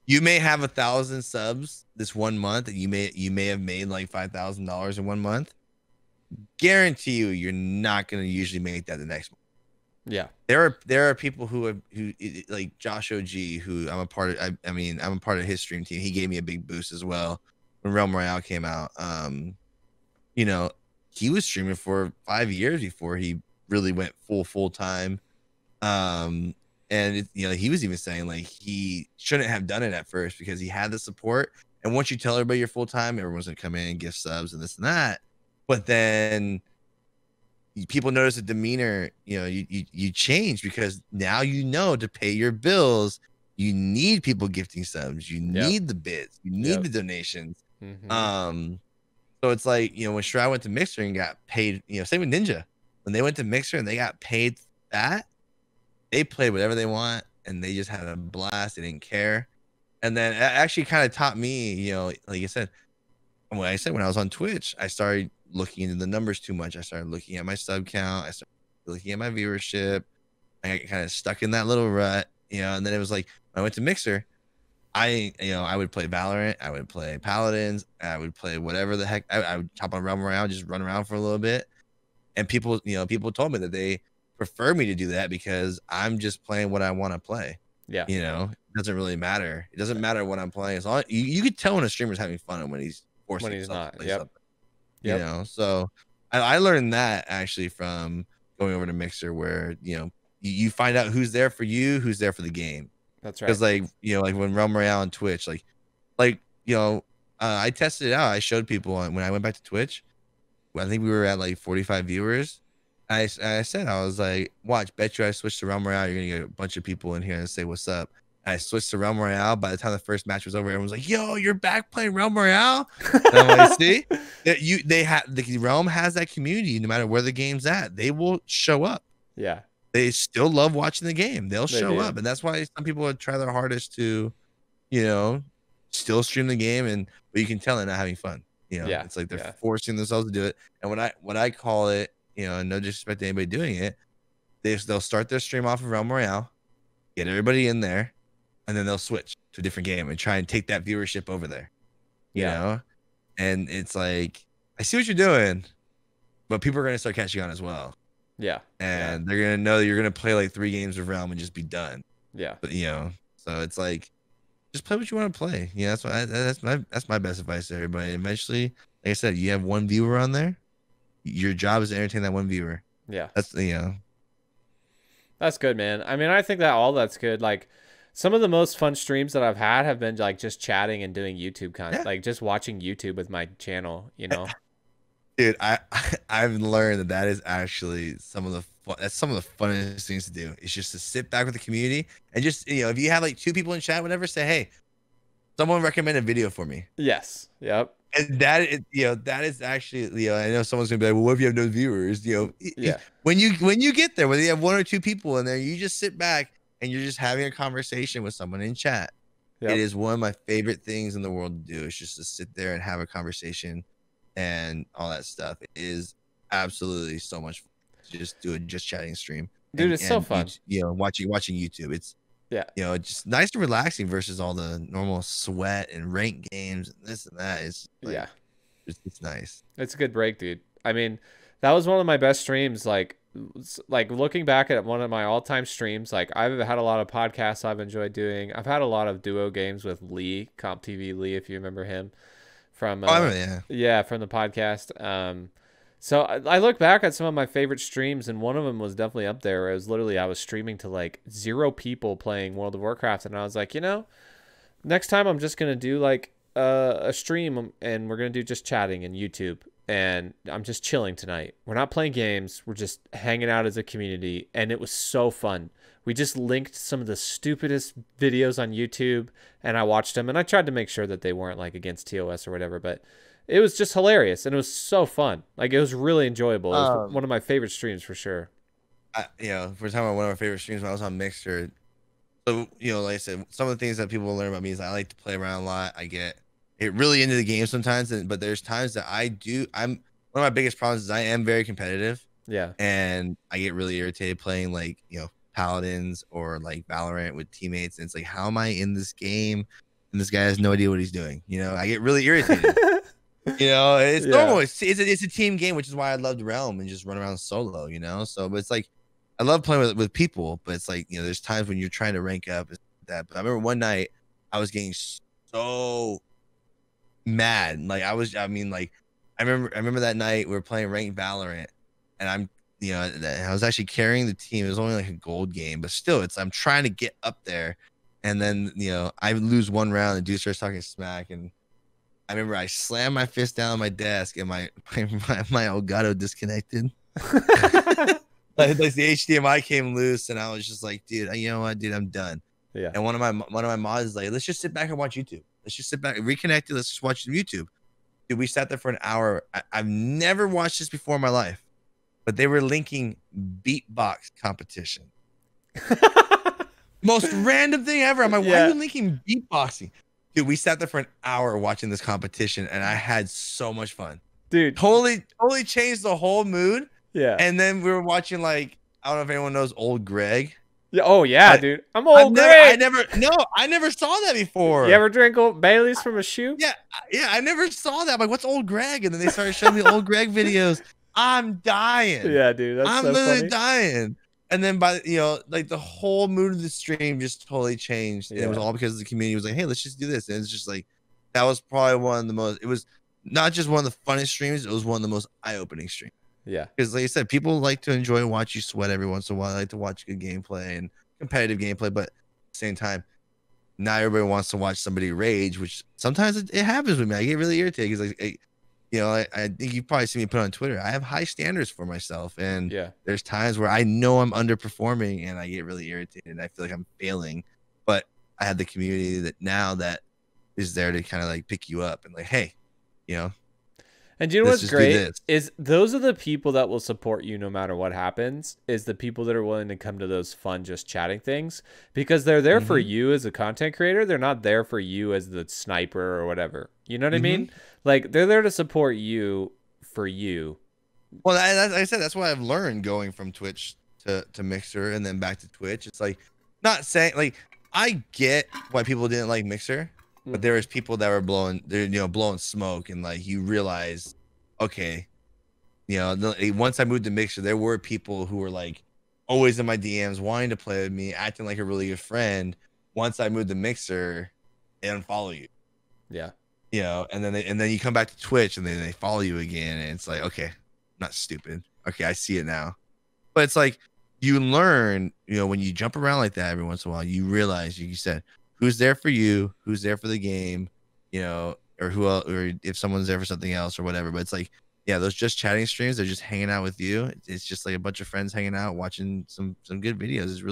you may have 1,000 subs this one month, and you may have made like $5,000 in one month. Guarantee you're not going to usually make that the next month. Yeah, there are people who like Josh OG, who I'm a part of. I'm a part of his stream team. He gave me a big boost as well when Realm Royale came out. He was streaming for 5 years before he really went full time. And he was even saying like he shouldn't have done it at first because he had the support. And once you tell everybody you're full time, everyone's gonna come in and give subs and this and that. But then people notice the demeanor, you change because now to pay your bills, you need people gifting subs, you need the bids, you need the donations. So it's like, when Shroud went to Mixer and got paid, same with Ninja. When they went to Mixer and they got paid that, they played whatever they want and they just had a blast. They didn't care. And then it actually kind of taught me, like I said, when I was on Twitch, I started looking into the numbers too much. I started looking at my sub count. I started looking at my viewership. I got kind of stuck in that little rut, and then it was like, when I went to Mixer, I would play Valorant, I would play Paladins, I would play whatever the heck. I would hop on Realm around, just run around for a little bit. And people, people told me that they prefer me to do that because I'm just playing what I want to play. Yeah. It doesn't really matter. It doesn't matter what I'm playing. As long you could tell when a streamer's having fun and when he's forcing himself to play something. So I learned that actually from going over to Mixer, where you find out who's there for you, who's there for the game. That's right. Because like when Realm Royale on Twitch, I tested it out. I showed people when I went back to Twitch. I think we were at like 45 viewers. I said, I was like, watch, bet you I switched to Realm Royale, you're gonna get a bunch of people in here and say what's up. And I switched to Realm Royale. By the time the first match was over, everyone was like, yo, you're back playing Realm Royale. And I'm like, see, the Realm has that community. No matter where the game's at, they will show up. Yeah, they still love watching the game. They'll show up, and that's why some people would try their hardest to still stream the game, but you can tell they're not having fun. It's like they're forcing themselves to do it. And what I call it, no disrespect to anybody doing it, they'll start their stream off of Realm Royale, get everybody in there, and then they'll switch to a different game and try and take that viewership over there. You know? And it's like, I see what you're doing, but people are going to start catching on as well. Yeah. And they're going to know that you're going to play like 3 games of Realm and just be done. Yeah. But so it's like, just play what you want to play. That's my best advice to everybody. Eventually, like I said, you have 1 viewer on there. Your job is to entertain that 1 viewer. Yeah. That's That's good, man. I mean, I think that all that's good. Like, some of the most fun streams that I've had have been like just chatting and doing YouTube content, like just watching YouTube with my channel, Dude, I've learned that is actually some of the funnest things to do. It's just to sit back with the community and just, if you have like 2 people in chat, whatever, say, hey, someone recommend a video for me. Yes. Yep. And that is actually, I know someone's gonna be like, well, what if you have no viewers? When you get there, whether you have 1 or 2 people in there, you just sit back and you're just having a conversation with someone in chat. Yep. It is one of my favorite things in the world to do. It's just to sit there and have a conversation and all that stuff. It is absolutely so much fun to just do a just chatting stream. Dude, it's so fun. Watching YouTube. It's just nice and relaxing versus all the normal sweat and rank games and this and that. It's it's nice. It's a good break, dude. I mean, that was one of my best streams. Like looking back at one of my all-time streams, like I've had a lot of podcasts I've enjoyed doing. I've had a lot of duo games with Lee, Comp TV Lee, if you remember him from from the podcast. So I look back at some of my favorite streams, and one of them was definitely up there. Where it was literally I was streaming to like 0 people playing World of Warcraft, and I was like, next time I'm just gonna do like a stream, and we're gonna do just chatting and YouTube, and I'm just chilling tonight. We're not playing games. We're just hanging out as a community, and it was so fun. We just linked some of the stupidest videos on YouTube, and I watched them, and I tried to make sure that they weren't like against TOS or whatever, but it was just hilarious, and it was so fun. Like, it was really enjoyable. It was one of my favorite streams for sure. If we're talking about one of our favorite streams when I was on Mixer. So, like I said, some of the things that people learn about me is I like to play around a lot. I get really into the game sometimes, but there's times that one of my biggest problems is I am very competitive. Yeah. And I get really irritated playing like, Paladins or like Valorant with teammates. And it's like, how am I in this game? And this guy has no idea what he's doing. I get really irritated. It's normal. It's a team game, which is why I loved Realm and just run around solo, So, but it's like, I love playing with people, but it's like, there's times when you're trying to rank up that. But I remember one night I was getting so mad. Like I remember that night we were playing ranked Valorant, and I was actually carrying the team. It was only like a gold game, but still, I'm trying to get up there, and then I lose 1 round, and dude starts talking smack, and I remember I slammed my fist down on my desk, and my Elgato disconnected. Like the HDMI came loose, and I was just like, dude, you know what, dude, I'm done. Yeah. And one of my mods is like, let's just sit back and watch YouTube. Let's just sit back, reconnect. Let's just watch YouTube. Dude, we sat there for an hour. I've never watched this before in my life, but they were linking beatbox competition. Most random thing ever. I'm like, why are you linking beatboxing? Dude, we sat there for an hour watching this competition, and I had so much fun. Dude, totally changed the whole mood. Yeah. And then we were watching, like, I don't know if anyone knows Old Greg. Yeah, oh yeah, I dude. I'm old I Greg. never saw that You before. ever drink old Bailey's from a shoe? Yeah, I never saw that. I'm like, what's old Greg? And then they started showing me old Greg videos. I'm dying. Yeah, dude, that's I'm so literally funny. dying. And then by like the whole mood of the stream just totally changed. And it was Yeah, all because the community was like, hey, let's just do this. And it's just like that was probably one of the most, it was not just one of the funnest streams, it was one of the most eye-opening streams. yeah, Because like I said, people like to enjoy watch you sweat every once in a while. They like to watch good gameplay and competitive gameplay, but at the same time, not everybody wants to watch somebody rage, which sometimes it happens with me. I get really irritated because I think you probably see me put on Twitter. I have high standards for myself, and yeah. there's times where I know I'm underperforming, and I get really irritated. And I feel like I'm failing, but I have the community that is there to kind of like pick you up and like, hey, you know, And do you know let's what's just do great this. is those are the people that will support you no matter what happens. Is the people that are willing to come to those fun, just chatting things because they're there for you as a content creator. They're not there for you as the sniper or whatever. You know what I mean? Like they're there to support you for you. Well, like I said, that's what I've learned going from Twitch to Mixer and then back to Twitch. It's like not saying like I get why people didn't like Mixer, but there was people that were blowing smoke, and like you realize, okay, once I moved to Mixer, there were people who were like always in my DMs wanting to play with me, acting like a really good friend. Once I moved to Mixer, they unfollow you. Yeah. And then you come back to Twitch and then they follow you again, and it's like, okay, I'm not stupid. Okay, I see it now. But it's like you learn, when you jump around like that every once in a while, you realize, you said, who's there for you, who's there for the game, or who else, or if someone's there for something else or whatever. But it's like, yeah, those just chatting streams, they're just hanging out with you. It's just like a bunch of friends hanging out, watching some good videos. It's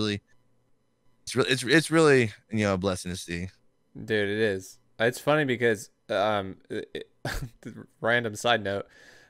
really a blessing to see. Dude, it is. It's funny because random side note,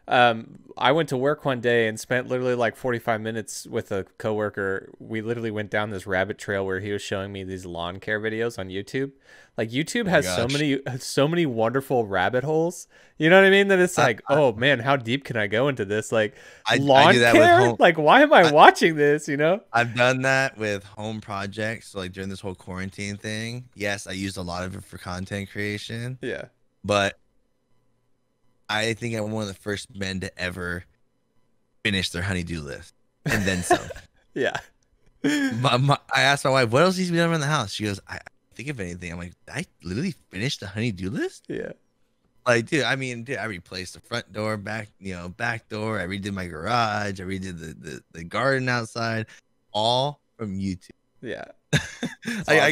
I went to work one day and spent literally like 45 minutes with a coworker. We literally went down this rabbit trail where he was showing me these lawn care videos on YouTube. Like YouTube Oh my has gosh. so many wonderful rabbit holes. You know what I mean? That it's like, oh man, how deep can I go into this? Like I lawn do that care? with home. Like why am I watching this? I've done that with home projects. So like during this whole quarantine thing, yes, I used a lot of it for content creation, Yeah. but I think I'm one of the first men to ever finish their honeydew list and then some. Yeah. I asked my wife, what else needs to be done around the house? She goes, I think of anything. I'm like, I literally finished the honeydew list? Yeah. Like, dude, I replaced the front door, back door. I redid my garage. I redid the garden outside, all from YouTube. Yeah. I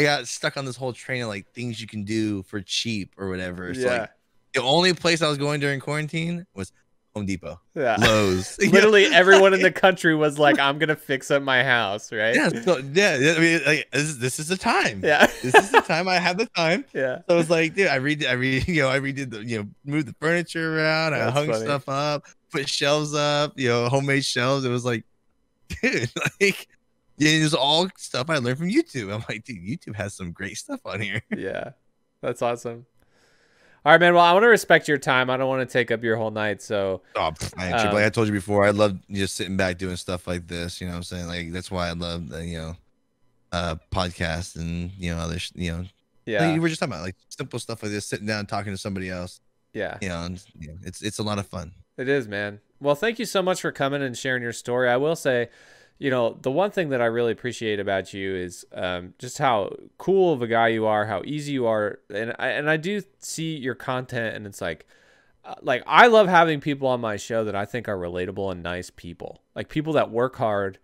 got stuck on this whole train of like things you can do for cheap or whatever. So Yeah. like the only place I was going during quarantine was Home Depot, Yeah. Lowe's. Literally everyone in the country was like, I'm gonna fix up my house, right? Yeah, I mean, like this is the time. Yeah. This is the time. I have the time. Yeah. So it's like, dude, I redid the moved the furniture around. I That's hung funny. stuff up, put shelves up, homemade shelves. It was like, dude, like. Yeah, it was all stuff I learned from YouTube. I'm like, dude, YouTube has some great stuff on here. Yeah. That's awesome. All right, man. Well, I want to respect your time. I don't want to take up your whole night. So, Like I told you before, I love just sitting back doing stuff like this. You know what I'm saying? Like that's why I love the podcasts and other yeah. like you were just talking about like simple stuff like this, sitting down talking to somebody else. Yeah. And it's a lot of fun. It is, man. Well, thank you so much for coming and sharing your story. I will say, the one thing that I really appreciate about you is just how cool of a guy you are, how easy you are, and I do see your content, and it's like I love having people on my show that I think are relatable and nice people, like people that work hard,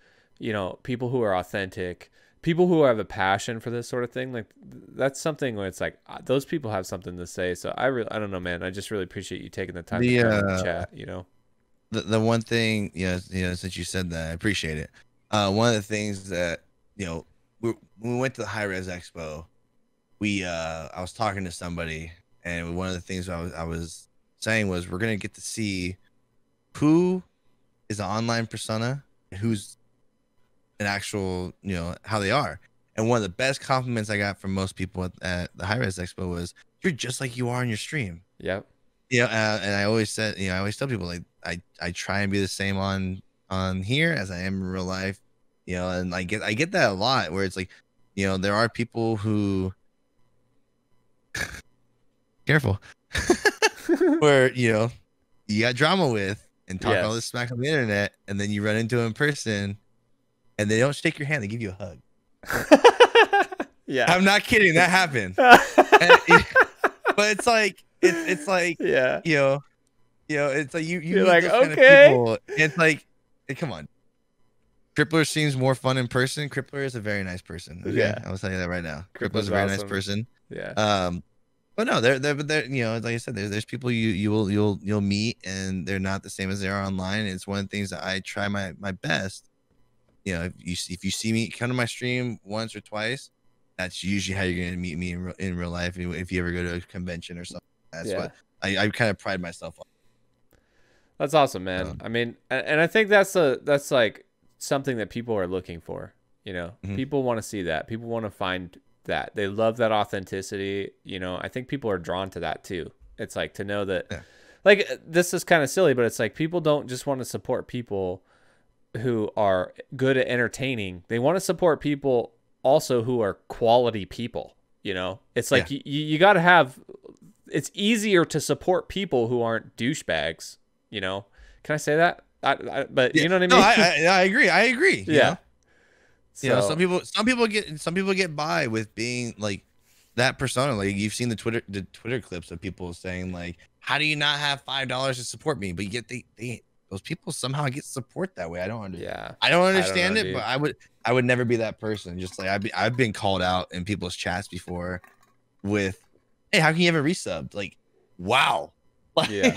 people who are authentic, people who have a passion for this sort of thing. Like that's something where it's like those people have something to say. So I don't know, man. I just really appreciate you taking the time to come and chat. The one thing, since you said that, I appreciate it. One of the things that, when we went to the hi-rez expo, I was talking to somebody, and one of the things I was saying was we're going to get to see who is an online persona and who's an actual, how they are. And one of the best compliments I got from most people at the hi-rez expo was, you're just like you are on your stream. Yep. And I always said, I always tell people like I try and be the same on here as I am in real life. you know, and I get that a lot where it's like, you know, there are people who careful where, you know, you got drama with and talk all this Yes. smack on the internet, and then you run into them in person and they don't shake your hand, they give you a hug. Yeah. I'm not kidding, that happened. But it's like it's like, Yeah. you know, it's like you You're meet like, those kind of okay. people. It's like, hey, come on. Crippler seems more fun in person. Crippler is a very nice person. Okay, Yeah. I will tell you that right now. Crippler is Crippler's a very nice awesome. person. Yeah. But no, they're you know, like I said, there's people you'll meet and they're not the same as they are online. It's one of the things that I try my best. You know, if you see me come to my stream once or twice, that's usually how you're gonna meet me in real life. If you ever go to a convention or something, that's Yeah. what I kind of pride myself on. That's awesome, man. So, I mean, and I think that's like something that people are looking for. You know, mhm. people want to see that. People want to find that. They love that authenticity. You know, I think people are drawn to that too. It's like to know that, Yeah. like, this is kind of silly, but it's like people don't just want to support people who are good at entertaining. They want to support people also who are quality people. You know, it's like Yeah. you got to have. It's easier to support people who aren't douchebags. You know, can I say that? But Yeah. you know what I No, mean? I agree. I agree. Yeah. You know, So some people get by with being like that persona. Like you've seen the Twitter clips of people saying like, "How do you not have $5 to support me?" But yet they those people somehow get support that way. yeah, I don't I don't know, understand it, but dude. I would never be that person. Just like I've been called out in people's chats before with, "Hey, how can you have a resub?" Like, wow, Yeah,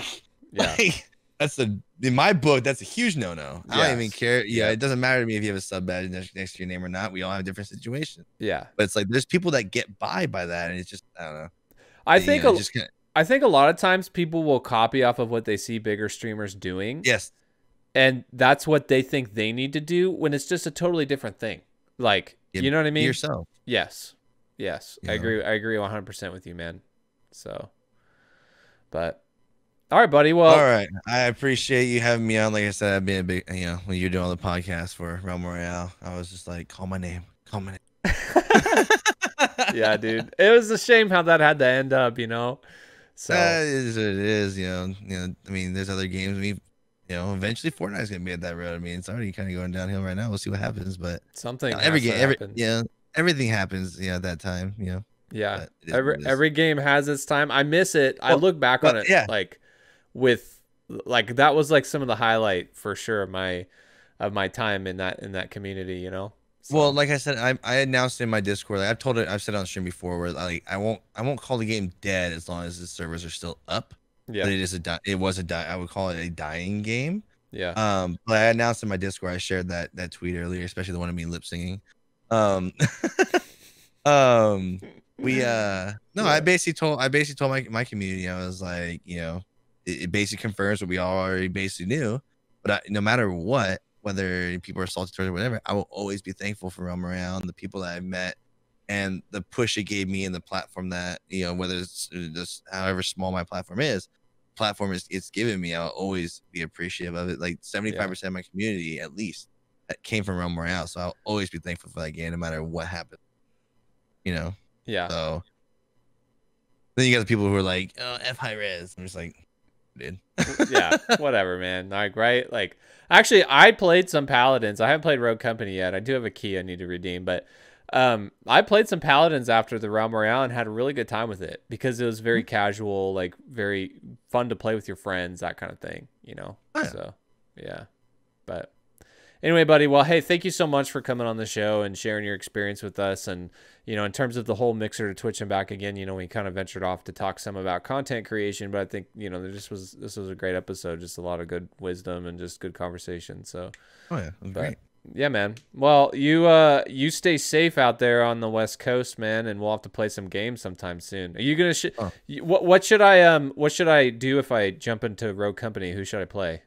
yeah, like that's in my book, that's a huge no. I don't even yes, care. Yeah, yeah, it doesn't matter to me if you have a sub badge next to your name or not. We all have different situations. yeah. But it's like there's people that get by that, and it's just I don't know. I You think know, it just kind of I think a lot of times people will copy off of what they see bigger streamers doing, yes, and that's what they think they need to do when it's just a totally different thing. Like, you know what I be mean? yourself. Yes, yes, You I know. agree. I agree 100% with you, man. So, but all right, buddy. All Well, right, I appreciate you having me on. Like I said, I've been a big, you know, when you're doing all the podcasts for Realm Royale, I was just like, call my name. yeah, dude. It was a shame how that had to end up, you know. So It is what it is, you know. I mean, there's other games. I mean, you know, eventually Fortnite's gonna be at that road. I mean, it's already kind of going downhill right now. We'll see what happens, but you something know, every has to game, happen. everything happens, you know, at that time, you know. Yeah. But it is what Every it is. every game has its time. I miss it. I Well, look back well, on it yeah. like with like that was like some of the highlight for sure of my time in that community, you know? Well, So, like I said, I announced in my Discord. Like I've said on stream before, where like I won't call the game dead as long as the servers are still up. yeah. But it was a I would call it a dying game. Yeah. But I announced in my Discord. I shared that tweet earlier, especially the one of me lip singing. Um, we no, Yeah. I basically told my community. I was like, you know, it basically confirms what we all already basically knew. But no matter what, whether people are salty towards it or whatever, I will always be thankful for Realm Royale and the people that I've met and the push it gave me and the platform that, you know, whether it's just however small my platform is it's given me, I'll always be appreciative of it. Like 75% of my community at least that came from Realm Royale. So I'll always be thankful for that game no matter what happens. You know? Yeah. So then you got the people who are like, "Oh, F hi-rez." I'm just like, dude. Yeah, whatever, man. Like, right? Like, actually, I played some paladins. I haven't played Rogue Company yet. I do have a key I need to redeem, but I played some paladins after the Realm Royale and had a really good time with it because it was very casual, like very fun to play with your friends, that kind of thing, you know. Oh, yeah. So, yeah. But anyway, buddy, well, hey, thank you so much for coming on the show and sharing your experience with us. And, you know, in terms of the whole Mixer to Twitch and back again, you know, we kind of ventured off to talk some about content creation, but I think, you know, this was a great episode, just a lot of good wisdom and just good conversation. So, Oh yeah, it was great. yeah, man. Well, you stay safe out there on the West Coast, man, and we'll have to play some games sometime soon. Are you gonna? Oh. What should I do if I jump into Rogue Company? Who should I play?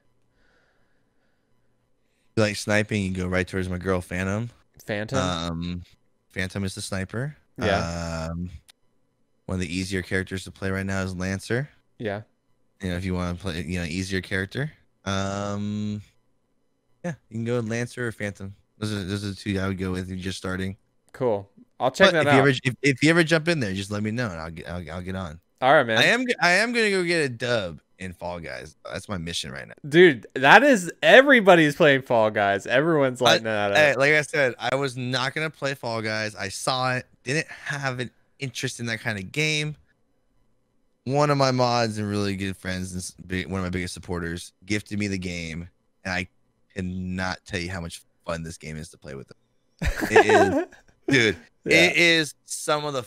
You like sniping, you go right towards my girl Phantom. Phantom. Phantom is the sniper. Yeah. One of the easier characters to play right now is Lancer. Yeah. You know, if you want to play, you know, easier character. Yeah, you can go with Lancer or Phantom. Those are the two I would go with if you're just starting. Cool. I'll check But that out. if you ever jump in there, just let me know and I'll get on. All right, man. I am gonna go get a dub in Fall Guys. That's my mission right now. Dude, that is everybody's playing Fall Guys. Everyone's lighting that up. Like I said, I was not gonna play Fall Guys. I saw it, didn't have an interest in that kind of game. One of my mods and really good friends, and one of my biggest supporters, gifted me the game, and I cannot tell you how much fun this game is to play with them. It is, dude. Yeah. It is some of the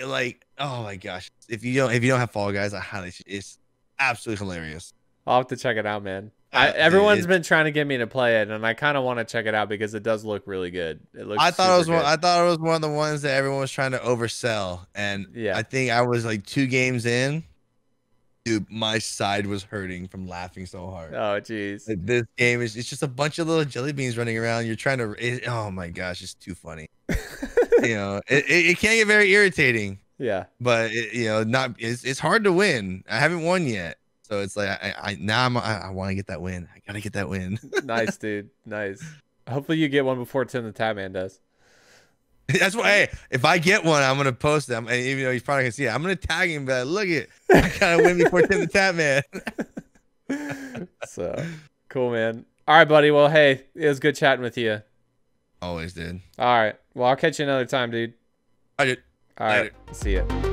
like oh my gosh. If you don't have Fall Guys, I highly, it's absolutely hilarious. I'll have to check it out, man. Everyone's been trying to get me to play it, and I kind of want to check it out because it does look really good. It looks. I thought it was one of the ones that everyone was trying to oversell, and yeah, I think I was like 2 games in. Dude, my side was hurting from laughing so hard. Oh, jeez. Like, this game it's just a bunch of little jelly beans running around. You're trying to. Oh my gosh, it's too funny. You know, it can get very irritating. Yeah. But it's hard to win. I haven't won yet. So it's like I want to get that win. I gotta get that win. Nice, dude. Nice. Hopefully you get one before Tim the Tap Man does. That's why. Hey, if I get one, I'm gonna post them. Even though he's probably gonna see it, I'm gonna tag him. But look it, I gotta win before Tim the Tap Man. So cool, man. All right, buddy. Well, hey, it was good chatting with you. Always, dude. All right. Well, I'll catch you another time, dude. I did. All right. See ya.